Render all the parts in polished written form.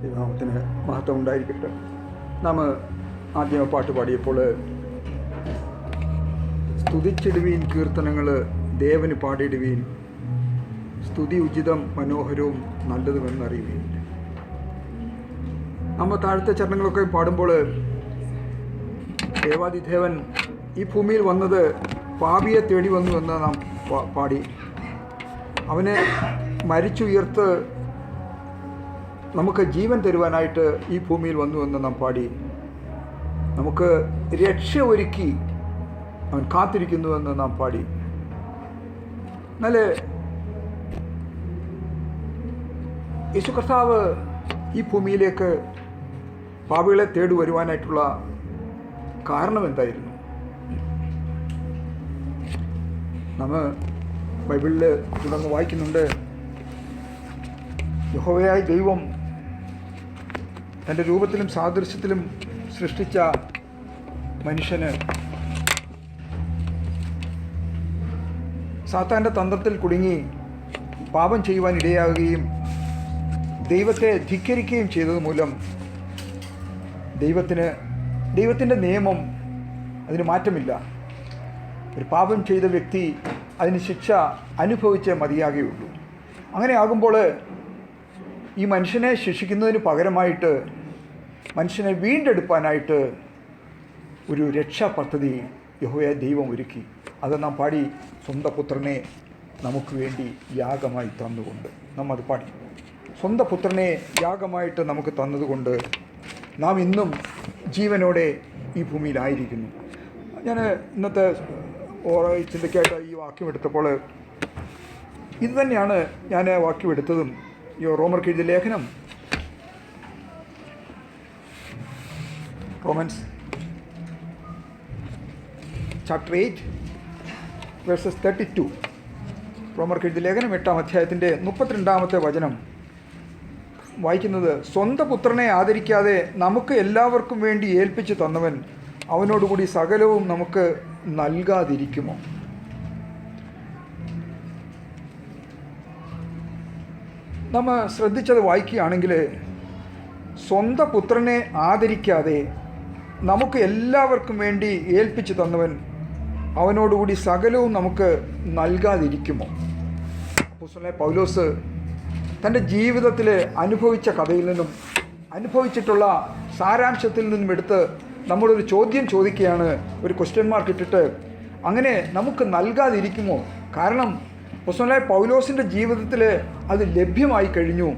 ദൈവനാമത്തിന് മഹത്വം ഉണ്ടായിരിക്കട്ടെ. നാം ആദ്യം പാട്ട് പാടിയപ്പോൾ സ്തുതിച്ചിടുവീൻ കീർത്തനങ്ങൾ ദേവന് പാടിയിടുവീൻ, സ്തുതി ഉചിതം മനോഹരവും നല്ലതുമെന്നറിയുവീൻ. നമ്മൾ താഴത്തെ ചരണങ്ങളൊക്കെ പാടുമ്പോൾ ദേവാദിദേവൻ ഈ ഭൂമിയിൽ വന്നത് പാപിയെ തേടി വന്നു എന്ന് നാം പാടി. അവനെ മരിച്ചുയർത്ത് നമുക്ക് ജീവൻ തരുവാനായിട്ട് ഈ ഭൂമിയിൽ വന്നു എന്ന് നാം പാടി. നമുക്ക് രക്ഷ ഒരുക്കി അവൻ കാത്തിരിക്കുന്നുവെന്ന് നാം പാടി. എന്നാൽ യേശു കർത്താവ് ഈ ഭൂമിയിലേക്ക് പാപികളെ തേടി വരുവാനായിട്ടുള്ള കാരണം എന്തായിരുന്നു? നമ്മൾ ബൈബിളിൽ തുടർന്ന് വായിക്കുന്നുണ്ട്, യഹോവയായ ദൈവം തൻ്റെ രൂപത്തിലും സാദൃശ്യത്തിലും സൃഷ്ടിച്ച മനുഷ്യന് സാത്താൻ്റെ തന്ത്രത്തിൽ കുടുങ്ങി പാപം ചെയ്യുവാൻ ഇടയാകുകയും ദൈവത്തെ ധിക്കരിക്കുകയും ചെയ്തത് മൂലം ദൈവത്തിൻ്റെ നിയമം അതിന് മാറ്റമില്ല. ഒരു പാപം ചെയ്ത വ്യക്തി അതിന് ശിക്ഷ അനുഭവിച്ചേ മതിയാകുകയുള്ളൂ. അങ്ങനെ ആകുമ്പോൾ ഈ മനുഷ്യനെ ശിക്ഷിക്കുന്നതിന് പകരമായിട്ട് മനുഷ്യനെ വീണ്ടെടുപ്പാനായിട്ട് ഒരു രക്ഷാ പദ്ധതി യഹോവയായ ദൈവം ഒരുക്കി. അത് നാം പാടി, സ്വന്തം പുത്രനെ നമുക്ക് വേണ്ടി യാഗമായി തന്നുകൊണ്ട്. നാം അത് പാടി, സ്വന്തം പുത്രനെ യാഗമായിട്ട് നമുക്ക് തന്നതുകൊണ്ട് നാം ഇന്നും ജീവനോടെ ഈ ഭൂമിയിലായിരിക്കുന്നു. ഞാൻ ഇന്നത്തെ ചിന്തയ്ക്കായിട്ട് ഈ വാക്യം എടുത്തപ്പോൾ ഇത് തന്നെയാണ് ഞാൻ വാക്യം എടുത്തതും. ഈ റോമർക്ക് എഴുതിയ ലേഖനം, റോമൻസ് ചാപ്റ്റർ 8 വേഴ്സസ് 32. റോമർക്ക് എഴുതിയ ലേഖനം 8-ാം അധ്യായത്തിൻ്റെ 32-ാമത്തെ വചനം വായിക്കുന്നത്, സ്വന്തം പുത്രനെ ആദരിക്കാതെ നമുക്ക് എല്ലാവർക്കും വേണ്ടി ഏൽപ്പിച്ചു തന്നവൻ അവനോടുകൂടി സകലവും നമുക്ക് നൽകാതിരിക്കുമോ? നമ്മൾ ശ്രദ്ധിച്ചത് വായിക്കുകയാണെങ്കിൽ, സ്വന്തം പുത്രനെ ആദരിക്കാതെ നമുക്ക് എല്ലാവർക്കും വേണ്ടി ഏൽപ്പിച്ചു തന്നവൻ അവനോടുകൂടി സകലവും നമുക്ക് നൽകാതിരിക്കുമോ? അപ്പോസ്തലനായ പൗലോസ് തൻ്റെ ജീവിതത്തിൽ അനുഭവിച്ച കഥയിൽ നിന്നും അനുഭവിച്ചിട്ടുള്ള സാരാംശത്തിൽ നിന്നും എടുത്ത് നമ്മളൊരു ചോദ്യം ചോദിക്കുകയാണ്, ഒരു ക്വസ്റ്റ്യൻ മാർക്ക് ഇട്ടിട്ട്. അങ്ങനെ നമുക്ക് നൽകാതിരിക്കുമോ? കാരണം അപ്പോസ്തലനായ പൗലോസിൻ്റെ ജീവിതത്തിൽ അത് ലഭ്യമായി കഴിഞ്ഞു,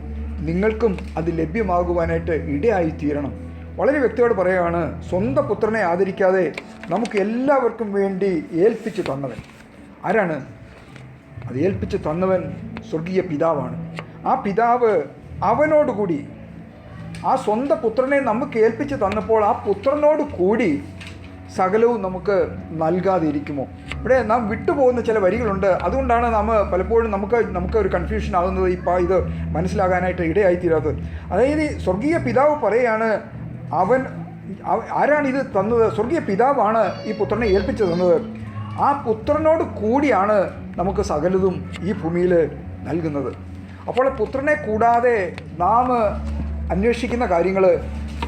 നിങ്ങൾക്കും അത് ലഭ്യമാകുവാനായിട്ട് ഇടയായിത്തീരണം. വളരെ വ്യക്തിയോട് പറയുകയാണ്, സ്വന്തം പുത്രനെ ആദരിക്കാതെ നമുക്ക് എല്ലാവർക്കും വേണ്ടി ഏൽപ്പിച്ചു തന്നവൻ ആരാണ്? അത് ഏൽപ്പിച്ചു തന്നവൻ സ്വർഗീയ പിതാവാണ്. ആ പിതാവ് അവനോടുകൂടി, ആ സ്വന്തം പുത്രനെ നമുക്ക് ഏൽപ്പിച്ച് തന്നപ്പോൾ ആ പുത്രനോട് കൂടി സകലവും നമുക്ക് നൽകാതിരിക്കുമോ? ഇവിടെ നാം വിട്ടുപോകുന്ന ചില വരികളുണ്ട്. അതുകൊണ്ടാണ് നാം പലപ്പോഴും നമുക്ക് ഒരു കൺഫ്യൂഷൻ ആകുന്നത്, ഇത് മനസ്സിലാകാനായിട്ട് ഇടയായിത്തീരാത്തത്. അതായത് സ്വർഗീയ പിതാവ് പറയുകയാണ്, ആരാണിത് തന്നത്? സ്വർഗീയ പിതാവാണ് ഈ പുത്രനെ ഏൽപ്പിച്ച് തന്നത്. ആ പുത്രനോട് കൂടിയാണ് നമുക്ക് സകലതും ഈ ഭൂമിയിൽ നൽകുന്നത്. അപ്പോൾ പുത്രനെ കൂടാതെ നാം അന്വേഷിക്കുന്ന കാര്യങ്ങൾ,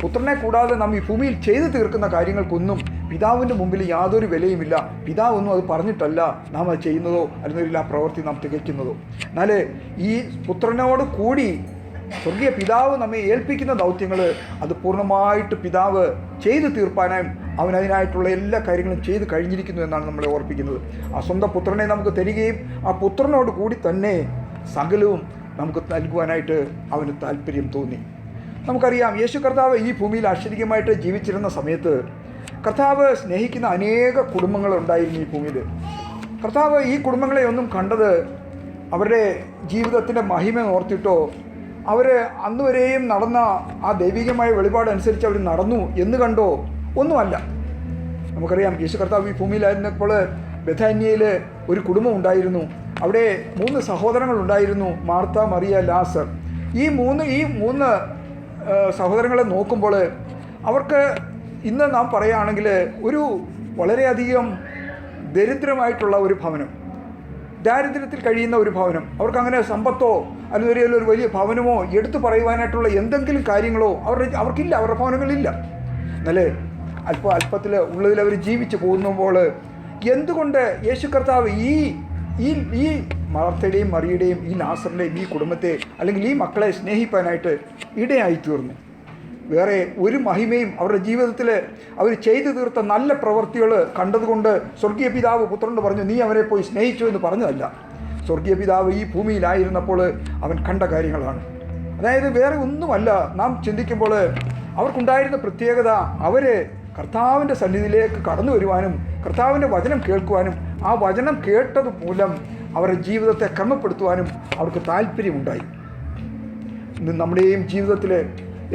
പുത്രനെ കൂടാതെ നാം ഈ ഭൂമിയിൽ ചെയ്തു തീർക്കുന്ന കാര്യങ്ങൾക്കൊന്നും പിതാവിൻ്റെ മുമ്പിൽ യാതൊരു വിലയുമില്ല. പിതാവൊന്നും അത് പറഞ്ഞിട്ടല്ല നാം അത് ചെയ്യുന്നതോ അല്ലെങ്കിൽ ആ പ്രവൃത്തി നാം തികയ്ക്കുന്നതോ. എന്നാൽ ഈ പുത്രനോട് കൂടി സ്വർഗീയ പിതാവ് നമ്മെ ഏൽപ്പിക്കുന്ന ദൗത്യങ്ങൾ അത് പൂർണ്ണമായിട്ട് പിതാവ് ചെയ്തു തീർപ്പാനായും അവനതിനായിട്ടുള്ള എല്ലാ കാര്യങ്ങളും ചെയ്ത് കഴിഞ്ഞിരിക്കുന്നു എന്നാണ് നമ്മളെ ഓർപ്പിക്കുന്നത്. ആ സ്വന്തം പുത്രനെ നമുക്ക് തരികയും ആ പുത്രനോട് കൂടി തന്നെ സകലവും നമുക്ക് നൽകുവാനായിട്ട് അവന് താല്പര്യം തോന്നി. നമുക്കറിയാം, യേശു കർത്താവ് ഈ ഭൂമിയിൽ ആശ്ചര്യമായിട്ട് ജീവിച്ചിരുന്ന സമയത്ത് കർത്താവ് സ്നേഹിക്കുന്ന അനേക കുടുംബങ്ങളുണ്ടായിരുന്നു ഈ ഭൂമിയിൽ. കർത്താവ് ഈ കുടുംബങ്ങളെ ഒന്നും കണ്ടത് അവരുടെ ജീവിതത്തിൻ്റെ മഹിമ ഓർത്തിട്ടോ അവർ അന്നുവരെയും നടന്ന ആ ദൈവികമായ വെളിപാടനുസരിച്ച് അവർ നടന്നു എന്ന് കണ്ടോ ഒന്നുമല്ല. നമുക്കറിയാം, യേശു കർത്താവ് ഈ ഭൂമിയിലായിരുന്നപ്പോൾ ബെഥാന്യയിൽ ഒരു കുടുംബം ഉണ്ടായിരുന്നു. അവിടെ 3 സഹോദരങ്ങളുണ്ടായിരുന്നു, മാർത്ത, മറിയ, ലാസർ. ഈ മൂന്ന് സഹോദരങ്ങളെ നോക്കുമ്പോൾ അവർക്ക് ഇന്ന് നാം പറയുകയാണെങ്കിൽ ഒരു വളരെയധികം ദരിദ്രമായിട്ടുള്ള ഒരു ഭവനം. ദാരിദ്ര്യത്തിൽ കഴിയുന്ന ഒരു ഭവനം, അവർക്കങ്ങനെ സമ്പത്തോ അല്ലെങ്കിൽ ഒരു വലിയ ഭവനമോ എടുത്തു പറയുവാനായിട്ടുള്ള എന്തെങ്കിലും കാര്യങ്ങളോ അവർക്കില്ല, അവരുടെ ഭവനങ്ങളില്ല. എന്നാലേ അല്പത്തിൽ ഉള്ളതിൽ അവർ ജീവിച്ചു പോകുമ്പോൾ എന്തുകൊണ്ട് യേശു കർത്താവ് ഈ മാർത്തയുടെയും മറിയുടെയും ഈ ലാസറിൻ്റെയും ഈ കുടുംബത്തെ അല്ലെങ്കിൽ ഈ മക്കളെ സ്നേഹിപ്പാനായിട്ട് ഇടയായി തീർന്നു? വേറെ ഒരു മഹിമയും അവരുടെ ജീവിതത്തിൽ അവർ ചെയ്തു തീർത്ത നല്ല പ്രവൃത്തികൾ കണ്ടതുകൊണ്ട് സ്വർഗീയ പിതാവ് പുത്രനോട് പറഞ്ഞു, നീ അവരെ പോയി സ്നേഹിച്ചു എന്ന് പറഞ്ഞതല്ല. സ്വർഗീയ പിതാവ് ഈ ഭൂമിയിലായിരുന്നപ്പോൾ അവൻ കണ്ട കാര്യങ്ങളാണ്. അതായത് വേറെ ഒന്നുമല്ല. നാം ചിന്തിക്കുമ്പോൾ അവർക്കുണ്ടായിരുന്ന പ്രത്യേകത, അവർ കർത്താവിൻ്റെ സന്നിധിയിലേക്ക് കടന്നു വരുവാനും കർത്താവിൻ്റെ വചനം കേൾക്കുവാനും ആ വചനം കേട്ടത് മൂലം അവരുടെ ജീവിതത്തെ ക്രമപ്പെടുത്തുവാനും അവർക്ക് താല്പര്യമുണ്ടായി. ഇന്ന് നമ്മുടെയും ജീവിതത്തിൽ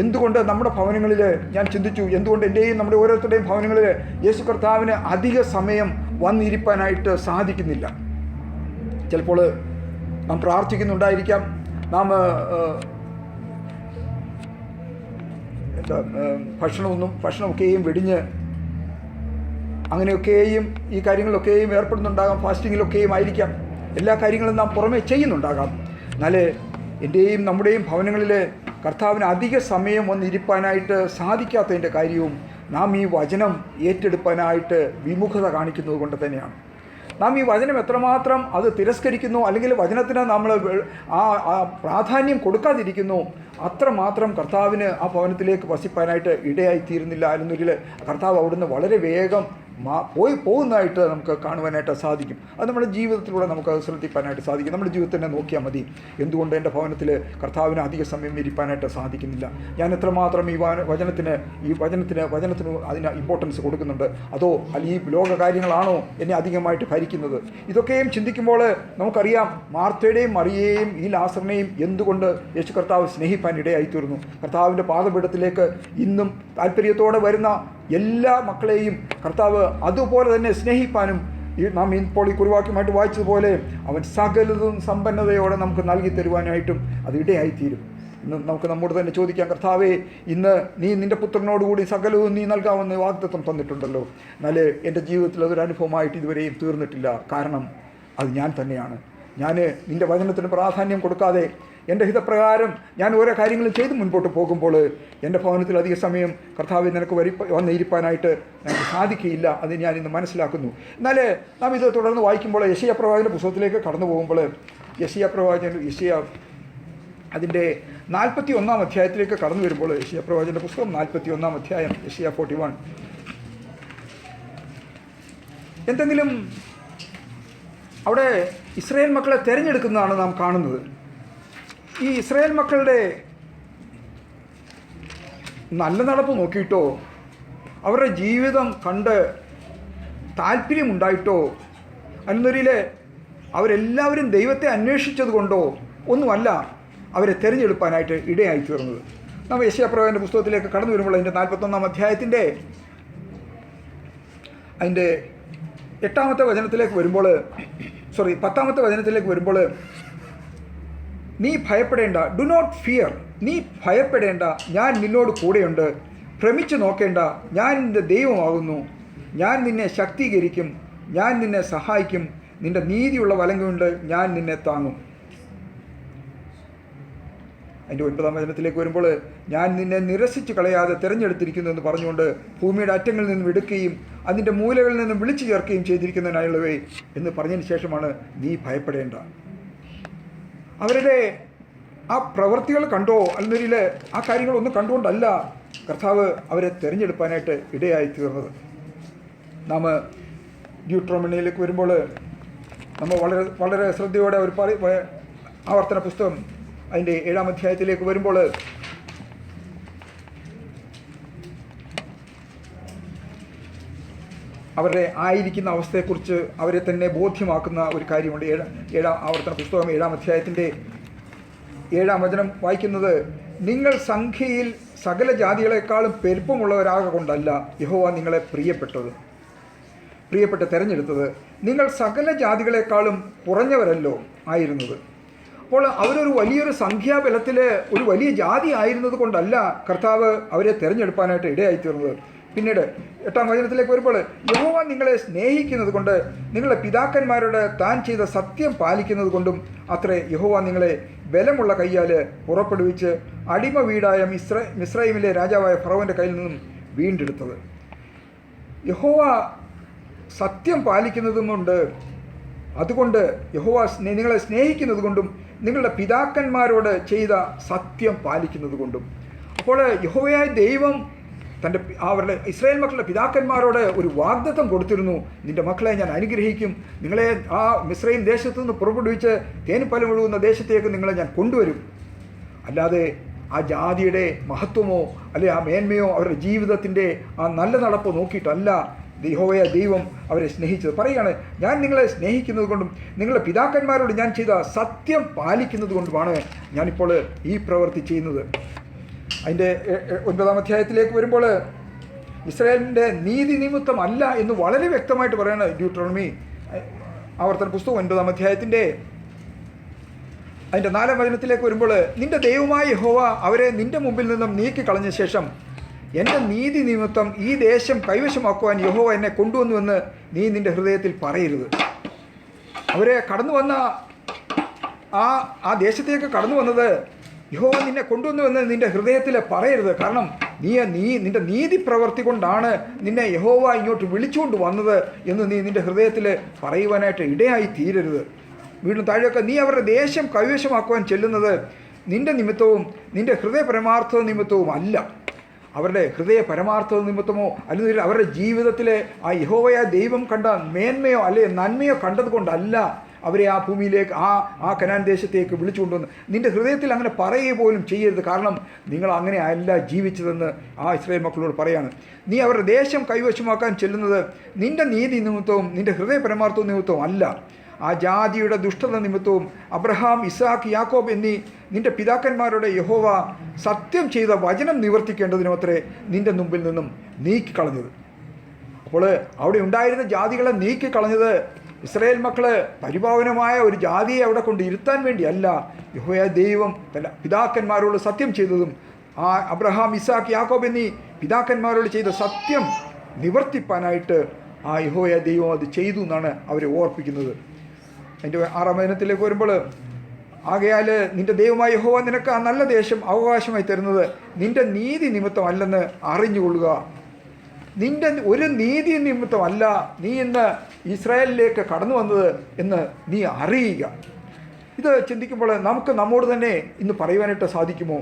എന്തുകൊണ്ട് നമ്മുടെ ഭവനങ്ങളിൽ ഞാൻ ചിന്തിച്ചു, എന്തുകൊണ്ട് എൻ്റെയും നമ്മുടെ ഓരോരുത്തരുടെയും ഭവനങ്ങളിൽ യേശു കർത്താവിന് അധിക സമയം വന്നിരിപ്പാനായിട്ട് സാധിക്കുന്നില്ല? ചിലപ്പോൾ നാം പ്രാർത്ഥിക്കുന്നുണ്ടായിരിക്കാം, നാം ഭക്ഷണമൊക്കെയും വെടിഞ്ഞ് അങ്ങനെയൊക്കെയും ഈ കാര്യങ്ങളിലൊക്കെയും ഏർപ്പെടുന്നുണ്ടാകാം, ഫാസ്റ്റിങ്ങിലൊക്കെയും ആയിരിക്കാം, എല്ലാ കാര്യങ്ങളും നാം പുറമേ ചെയ്യുന്നുണ്ടാകാം. എന്നാൽ എൻ്റെയും നമ്മുടെയും ഭവനങ്ങളിൽ കർത്താവിന് അധിക സമയം വന്നിരിപ്പാനായിട്ട് സാധിക്കാത്തതിൻ്റെ കാര്യവും നാം ഈ വചനം ഏറ്റെടുപ്പാനായിട്ട് വിമുഖത കാണിക്കുന്നത് കൊണ്ട് തന്നെയാണ്. നാം ഈ വചനം എത്രമാത്രം അത് തിരസ്കരിക്കുന്നു, അല്ലെങ്കിൽ വചനത്തിന് നമ്മൾ പ്രാധാന്യം കൊടുക്കാതിരിക്കുന്നു, അത്രമാത്രം കർത്താവിന് ആ ഭവനത്തിലേക്ക് വസിപ്പാനായിട്ട് ഇടയായിത്തീരുന്നില്ല. എന്നൊരിക്കൽ കർത്താവ് അവിടുന്ന് വളരെ വേഗം പോകുന്നതായിട്ട് നമുക്ക് കാണുവാനായിട്ട് സാധിക്കും. അത് നമ്മുടെ ജീവിതത്തിലൂടെ നമുക്ക് ശ്രദ്ധിക്കാനായിട്ട് സാധിക്കും. നമ്മുടെ ജീവിതത്തിനെ നോക്കിയാൽ മതി, എന്തുകൊണ്ട് എൻ്റെ ഭവനത്തിൽ കർത്താവിന് അധിക സമയം ഇരിപ്പാനായിട്ട് സാധിക്കുന്നില്ല? ഞാൻ എത്രമാത്രം ഈ വചനത്തിന് അതിന് ഇമ്പോർട്ടൻസ് കൊടുക്കുന്നുണ്ട്? അതോ ഈ ലോക കാര്യങ്ങളാണോ എന്നെ അധികമായിട്ട് ഭരിക്കുന്നത്? ഇതൊക്കെയും ചിന്തിക്കുമ്പോൾ നമുക്കറിയാം, മാർത്തയുടെയും മറിയേയും ഈ ലാസറിനെയും എന്തുകൊണ്ട് യേശു കർത്താവ് സ്നേഹിപ്പാൻ ഇടയായിത്തീർന്നു. കർത്താവിൻ്റെ പാദപീഠത്തിലേക്ക് ഇന്നും താല്പര്യത്തോടെ വരുന്ന എല്ലാ മക്കളെയും കർത്താവ് അതുപോലെ തന്നെ സ്നേഹിപ്പാനും നാം ഇപ്പോൾ ഈ കുറിവാക്യമായിട്ട് വായിച്ചതുപോലെ അവൻ സകലതും സമ്പന്നതയോടെ നമുക്ക് നൽകി തരുവാനായിട്ടും അത് ഇടയായിത്തീരും. ഇന്ന് നമുക്ക് നമ്മോട് തന്നെ ചോദിക്കാം, കർത്താവേ, ഇന്ന് നീ നിൻ്റെ പുത്രനോടുകൂടി സകലവും നീ നൽകാമെന്ന് വാഗ്ദത്തം തന്നിട്ടുണ്ടല്ലോ. എന്നാൽ എൻ്റെ ജീവിതത്തിൽ അതൊരു അനുഭവമായിട്ട് ഇതുവരെയും തീർന്നിട്ടില്ല. കാരണം അത് ഞാൻ തന്നെയാണ്. ഞാൻ നിൻ്റെ വചനത്തിന് പ്രാധാന്യം കൊടുക്കാതെ എൻ്റെ ഹിതപ്രകാരം ഞാൻ ഓരോ കാര്യങ്ങളും ചെയ്ത് മുൻപോട്ട് പോകുമ്പോൾ എൻ്റെ ഭവനത്തിൽ അധിക സമയം കർത്താവ് നിനക്ക് വന്നിരിപ്പാനായിട്ട് ഞങ്ങൾക്ക് സാധിക്കുകയില്ല. അത് ഞാൻ ഇന്ന് മനസ്സിലാക്കുന്നു. എന്നാൽ നാം ഇത് തുടർന്ന് വായിക്കുമ്പോൾ യെശയ്യാ പ്രവാചകൻ്റെ പുസ്തകത്തിലേക്ക് കടന്നു പോകുമ്പോൾ യെശയ്യാ അതിൻ്റെ 41-ാം അധ്യായത്തിലേക്ക് കടന്നു വരുമ്പോൾ യെശയ്യാ പ്രവാചകൻ്റെ പുസ്തകം 41-ാം അധ്യായം, യെശയ്യാ 41, എന്തെങ്കിലും അവിടെ ഇസ്രായേൽ മക്കളെ തിരഞ്ഞെടുക്കുന്നതാണ് നാം കാണുന്നത്. ഈ ഇസ്രായേൽ മക്കളുടെ നല്ല നടപ്പ് നോക്കിയിട്ടോ അവരുടെ ജീവിതം കണ്ട് താല്പര്യമുണ്ടായിട്ടോ അല്ലെന്നൊരിൽ അവരെല്ലാവരും ദൈവത്തെ അന്വേഷിച്ചത് കൊണ്ടോ ഒന്നുമല്ല അവരെ തിരഞ്ഞെടുപ്പാനായിട്ട് ഇടയായിത്തീർന്നത്. നാം യെശയ്യാ പ്രവാചകൻ്റെ പുസ്തകത്തിലേക്ക് കടന്നു വരുമ്പോൾ അതിൻ്റെ 41-ാം അധ്യായത്തിൻ്റെ അതിൻ്റെ 10-ാമത്തെ വചനത്തിലേക്ക് വരുമ്പോൾ നീ ഭയപ്പെടേണ്ട, ഡു നോട്ട് ഫിയർ, നീ ഭയപ്പെടേണ്ട, ഞാൻ നിന്നോട് കൂടെയുണ്ട്. ഭ്രമിച്ചു നോക്കേണ്ട, ഞാൻ നിൻ്റെ ദൈവമാകുന്നു. ഞാൻ നിന്നെ ശക്തീകരിക്കും, ഞാൻ നിന്നെ സഹായിക്കും, നിൻ്റെ നീതിയുള്ള വലം കൊണ്ട് ഞാൻ നിന്നെ താങ്ങും. അതിൻ്റെ 9-ാം വചനത്തിലേക്ക് വരുമ്പോൾ ഞാൻ നിന്നെ നിരസിച്ച് കളയാതെ തിരഞ്ഞെടുത്തിരിക്കുന്നു എന്ന് പറഞ്ഞുകൊണ്ട് ഭൂമിയുടെ അറ്റങ്ങളിൽ നിന്നും എടുക്കുകയും അതിൻ്റെ മൂലകളിൽ നിന്നും വിളിച്ചു ചേർക്കുകയും ചെയ്തിരിക്കുന്നതിനായുള്ളവേ എന്ന് പറഞ്ഞതിന് ശേഷമാണ് നീ ഭയപ്പെടേണ്ട. അവരുടെ ആ പ്രവൃത്തികൾ കണ്ടോ അല്ലെങ്കിൽ ആ കാര്യങ്ങളൊന്നും കണ്ടുകൊണ്ടല്ല കർത്താവ് അവരെ തിരഞ്ഞെടുപ്പാനായിട്ട് ഇടയായി തീർന്നത്. നാം ഡ്യൂട്രോമണിയിലേക്ക് വരുമ്പോൾ നമ്മൾ വളരെ വളരെ ശ്രദ്ധയോടെ ഒരു ആവർത്തന പുസ്തകം അതിൻ്റെ 7-ാം അധ്യായത്തിലേക്ക് വരുമ്പോൾ അവരുടെ ആയിരിക്കുന്ന അവസ്ഥയെക്കുറിച്ച് അവരെ തന്നെ ബോധ്യമാക്കുന്ന ഒരു കാര്യമുണ്ട്. ആവർത്തന പുസ്തകം 7-ാം അധ്യായത്തിൻ്റെ 7-ാം വചനം വായിക്കുന്നത്, നിങ്ങൾ സംഖ്യയിൽ സകല ജാതികളെക്കാളും പെരുപ്പമുള്ളവരാകൊണ്ടല്ല യഹോവ നിങ്ങളെ പ്രിയപ്പെട്ട് തിരഞ്ഞെടുത്തത്, നിങ്ങൾ സകല ജാതികളെക്കാളും കുറഞ്ഞവരല്ലോ ആയിരുന്നത്. അപ്പോൾ അവരൊരു വലിയൊരു സംഖ്യാബലത്തിൽ ഒരു വലിയ ജാതി ആയിരുന്നത് കൊണ്ടല്ല കർത്താവ് അവരെ തിരഞ്ഞെടുപ്പാനായിട്ട് ഇടയായിത്തീർന്നത്. പിന്നീട് 8-ാം വചനത്തിലേക്ക് വരുമ്പോൾ യഹോവ നിങ്ങളെ സ്നേഹിക്കുന്നത് കൊണ്ട് നിങ്ങളുടെ പിതാക്കന്മാരോട് താൻ ചെയ്ത സത്യം പാലിക്കുന്നത് കൊണ്ടും അത്രേ യഹോവ നിങ്ങളെ ബലമുള്ള കയ്യാൽ പുറപ്പെടുവിച്ച് അടിമ വീടായ മിസ്രൈമിലെ രാജാവായ ഫറവോൻ്റെ കയ്യിൽ നിന്നും വീണ്ടെടുത്തത്. യഹോവ സത്യം പാലിക്കുന്നതും കൊണ്ട്, അതുകൊണ്ട് യഹോവ നിങ്ങളെ സ്നേഹിക്കുന്നത് കൊണ്ടും നിങ്ങളുടെ പിതാക്കന്മാരോട് ചെയ്ത സത്യം പാലിക്കുന്നത് കൊണ്ടും. അപ്പോൾ യഹോവയായ ദൈവം അവരുടെ ഇസ്രായേൽ മക്കളുടെ പിതാക്കന്മാരോട് ഒരു വാഗ്ദത്തം കൊടുത്തിരുന്നു. നിൻ്റെ മക്കളെ ഞാൻ അനുഗ്രഹിക്കും, നിങ്ങളെ ആ മിസ്രൈം ദേശത്തു നിന്ന് പുറപ്പെടുവിച്ച് തേനുപാലും ഒഴുകുന്ന ദേശത്തേക്ക് നിങ്ങളെ ഞാൻ കൊണ്ടുവരും. അല്ലാതെ ആ ജാതിയുടെ മഹത്വമോ അല്ലെ ആ മേന്മയോ അവരുടെ ജീവിതത്തിൻ്റെ ആ നല്ല നടപ്പോ നോക്കിയിട്ടല്ല യഹോവയായ ദൈവം അവരെ സ്നേഹിച്ചത്. പറയുകയാണ്, ഞാൻ നിങ്ങളെ സ്നേഹിക്കുന്നത് കൊണ്ടും നിങ്ങളുടെ പിതാക്കന്മാരോട് ഞാൻ ചെയ്ത സത്യം പാലിക്കുന്നത് കൊണ്ടുമാണ് ഞാനിപ്പോൾ ഈ പ്രവൃത്തി ചെയ്യുന്നത്. അതിൻ്റെ 9-ാം അധ്യായത്തിലേക്ക് വരുമ്പോൾ ഇസ്രായേലിൻ്റെ നീതി നിമിത്തം അല്ല എന്ന് വളരെ വ്യക്തമായിട്ട് പറയാണ് ഡ്യൂട്രോണമി ആവർത്തന പുസ്തകം 9-ാം അധ്യായത്തിൻ്റെ അതിൻ്റെ 4-ാം വചനത്തിലേക്ക് വരുമ്പോൾ നിൻ്റെ ദൈവമായ യഹോവ അവരെ നിൻ്റെ മുമ്പിൽ നിന്നും നീക്കിക്കളഞ്ഞ ശേഷം എൻ്റെ നീതി നിമിത്തം ഈ ദേശം കൈവശമാക്കുവാൻ യഹോവ എന്നെ കൊണ്ടുവന്നുവെന്ന് നീ നിൻ്റെ ഹൃദയത്തിൽ പറയരുത്. അവരെ കടന്നു വന്ന ആ ദേശത്തേക്ക് കടന്നു വന്നത് യഹോവ നിന്നെ കൊണ്ടുവന്നുവെന്ന് നിൻ്റെ ഹൃദയത്തിൽ പറയരുത്. കാരണം നിൻ്റെ നീതി പ്രവൃത്തി കൊണ്ടാണ് നിന്നെ യഹോവ ഇങ്ങോട്ട് വിളിച്ചുകൊണ്ട് വന്നത് എന്ന് നീ നിൻ്റെ ഹൃദയത്തിൽ പറയുവാനായിട്ട് ഇടയായി തീരരുത്. വീണ്ടും താഴെയൊക്കെ നീ അവരുടെ ദേശം കൈവശമാക്കുവാൻ ചെല്ലുന്നത് നിൻ്റെ നിമിത്തവും നിൻ്റെ ഹൃദയ പരമാർത്ഥ നിമിത്തവും അല്ല. അവരുടെ ഹൃദയ പരമാർത്ഥ നിമിത്തമോ അല്ലെങ്കിൽ അവരുടെ ജീവിതത്തിലെ ആ യഹോവയായ ദൈവം കണ്ട മേന്മയോ അല്ലെ നന്മയോ കണ്ടതുകൊണ്ടല്ല അവരെ ആ ഭൂമിയിലേക്ക് ആ കനാൻ ദേശത്തേക്ക് വിളിച്ചുകൊണ്ടുവന്ന്. നിൻ്റെ ഹൃദയത്തിൽ അങ്ങനെ പറയുക പോലും ചെയ്യരുത്. കാരണം നിങ്ങൾ അങ്ങനെ അല്ല ജീവിച്ചതെന്ന് ആ ഇസ്രായേൽ മക്കളോട് പറയാണ്. നീ അവരുടെ ദേശം കൈവശമാക്കാൻ ചെല്ലുന്നത് നിൻ്റെ നീതി നിമിത്തവും നിൻ്റെ ഹൃദയ പരമാർത്ഥ നിമിത്തവും അല്ല, ആ ജാതിയുടെ ദുഷ്ടത നിമിത്തവും അബ്രഹാം, ഇസാക്ക്, യാക്കോബ് എന്നീ നിൻ്റെ പിതാക്കന്മാരുടെ യഹോവ സത്യം ചെയ്ത വചനം നിവർത്തിക്കേണ്ടതിനും അത്രേ നിൻ്റെ മുമ്പിൽ നിന്നും നീക്കിക്കളഞ്ഞത്. അപ്പോൾ അവിടെ ഉണ്ടായിരുന്ന ജാതികളെ നീക്കിക്കളഞ്ഞത് ഇസ്രായേൽ മക്കൾ പരിപാവനമായ ഒരു ജാതിയെ അവിടെ കൊണ്ട് ഇരുത്താൻ വേണ്ടിയല്ല. യഹോവയായ ദൈവം തൻ്റെ പിതാക്കന്മാരോട് സത്യം ചെയ്തതും ആ അബ്രഹാം, ഇസാക്ക്, യാക്കോബ് എന്നീ പിതാക്കന്മാരോട് ചെയ്ത സത്യം നിവർത്തിപ്പാനായിട്ട് ആ യഹോവയായ ദൈവം അത് ചെയ്തു എന്നാണ് അവരെ ഓർപ്പിക്കുന്നത്. അതിൻ്റെ 6-ാം വചനത്തിലേക്ക് വരുമ്പോൾ ആകയാൽ നിൻ്റെ ദൈവമായ യഹോവ നിനക്ക് ആ നല്ല ദേശം അവകാശമായി തരുന്നത് നിൻ്റെ നീതി നിമിത്തമല്ലെന്ന് അറിഞ്ഞുകൊള്ളുക. നിൻ്റെ ഒരു നീതി നിമിത്തമല്ല നീ ഇന്ന് ഇസ്രായേലിലേക്ക് കടന്നു വന്നത് എന്ന് നീ അറിയുക. ഇത് ചിന്തിക്കുമ്പോൾ നമുക്ക് നമ്മോട് തന്നെ ഇന്ന് പറയുവാനായിട്ട് സാധിക്കുമോ?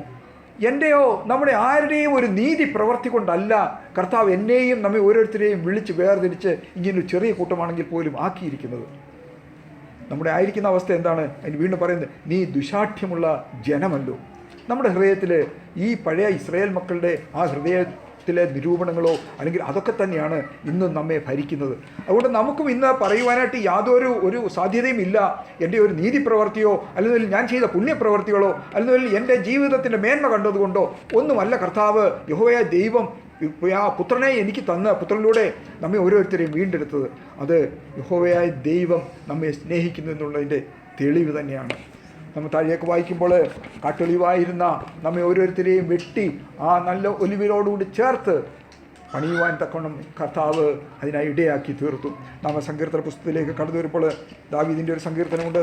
എൻ്റെയോ നമ്മുടെ ആരുടെയും ഒരു നീതി പ്രവർത്തി കൊണ്ടല്ല കർത്താവ് എന്നെയും നമ്മെ ഓരോരുത്തരെയും വിളിച്ച് വേർതിരിച്ച് ഇങ്ങനൊരു ചെറിയ കൂട്ടമാണെങ്കിൽ പോലും ആക്കിയിരിക്കുന്നത്. നമ്മുടെ ആയിരിക്കുന്ന അവസ്ഥ എന്താണ്? അതിന് വീണ്ടും പറയുന്നത്, നീ ദുശാഠ്യമുള്ള ജനമല്ലോ. നമ്മുടെ ഹൃദയത്തിൽ ഈ പഴയ ഇസ്രായേൽ മക്കളുടെ ആ ഹൃദയത്തിലെ നിരൂപണങ്ങളോ അല്ലെങ്കിൽ അതൊക്കെ തന്നെയാണ് ഇന്നും നമ്മെ ഭരിക്കുന്നത്. അതുകൊണ്ട് നമുക്കും ഇന്ന് പറയുവാനായിട്ട് യാതൊരു സാധ്യതയും ഇല്ല. എൻ്റെ ഒരു നീതി പ്രവർത്തിയോ അല്ലെങ്കിൽ ഞാൻ ചെയ്ത പുണ്യപ്രവർത്തികളോ അല്ലെങ്കിൽ എൻ്റെ ജീവിതത്തിൻ്റെ മേന്മ കണ്ടതുകൊണ്ടോ ഒന്നുമല്ല കർത്താവ് യഹോവയായ ദൈവം ആ പുത്രനെ എനിക്ക് തന്ന് പുത്രനിലൂടെ നമ്മെ ഓരോരുത്തരെയും വീണ്ടെടുത്തത്. അത് യഹോവയായ ദൈവം നമ്മെ സ്നേഹിക്കുന്നു എന്നുള്ളതിൻ്റെ തെളിവ് തന്നെയാണ്. നമ്മൾ താഴേക്ക് വായിക്കുമ്പോൾ കാട്ടൊലിവായിരുന്ന നമ്മെ ഓരോരുത്തരെയും വെട്ടി ആ നല്ല ഒലിവിലോടുകൂടി ചേർത്ത് പണിയുവാൻ തക്കവണ്ണം കർത്താവ് അതിനായി ഇടയാക്കി തീർത്തു. നാം സങ്കീർത്തന പുസ്തകത്തിലേക്ക് കടന്നു വരുമ്പോൾ ദാവീദിൻ്റെ ഒരു സങ്കീർത്തനമുണ്ട്.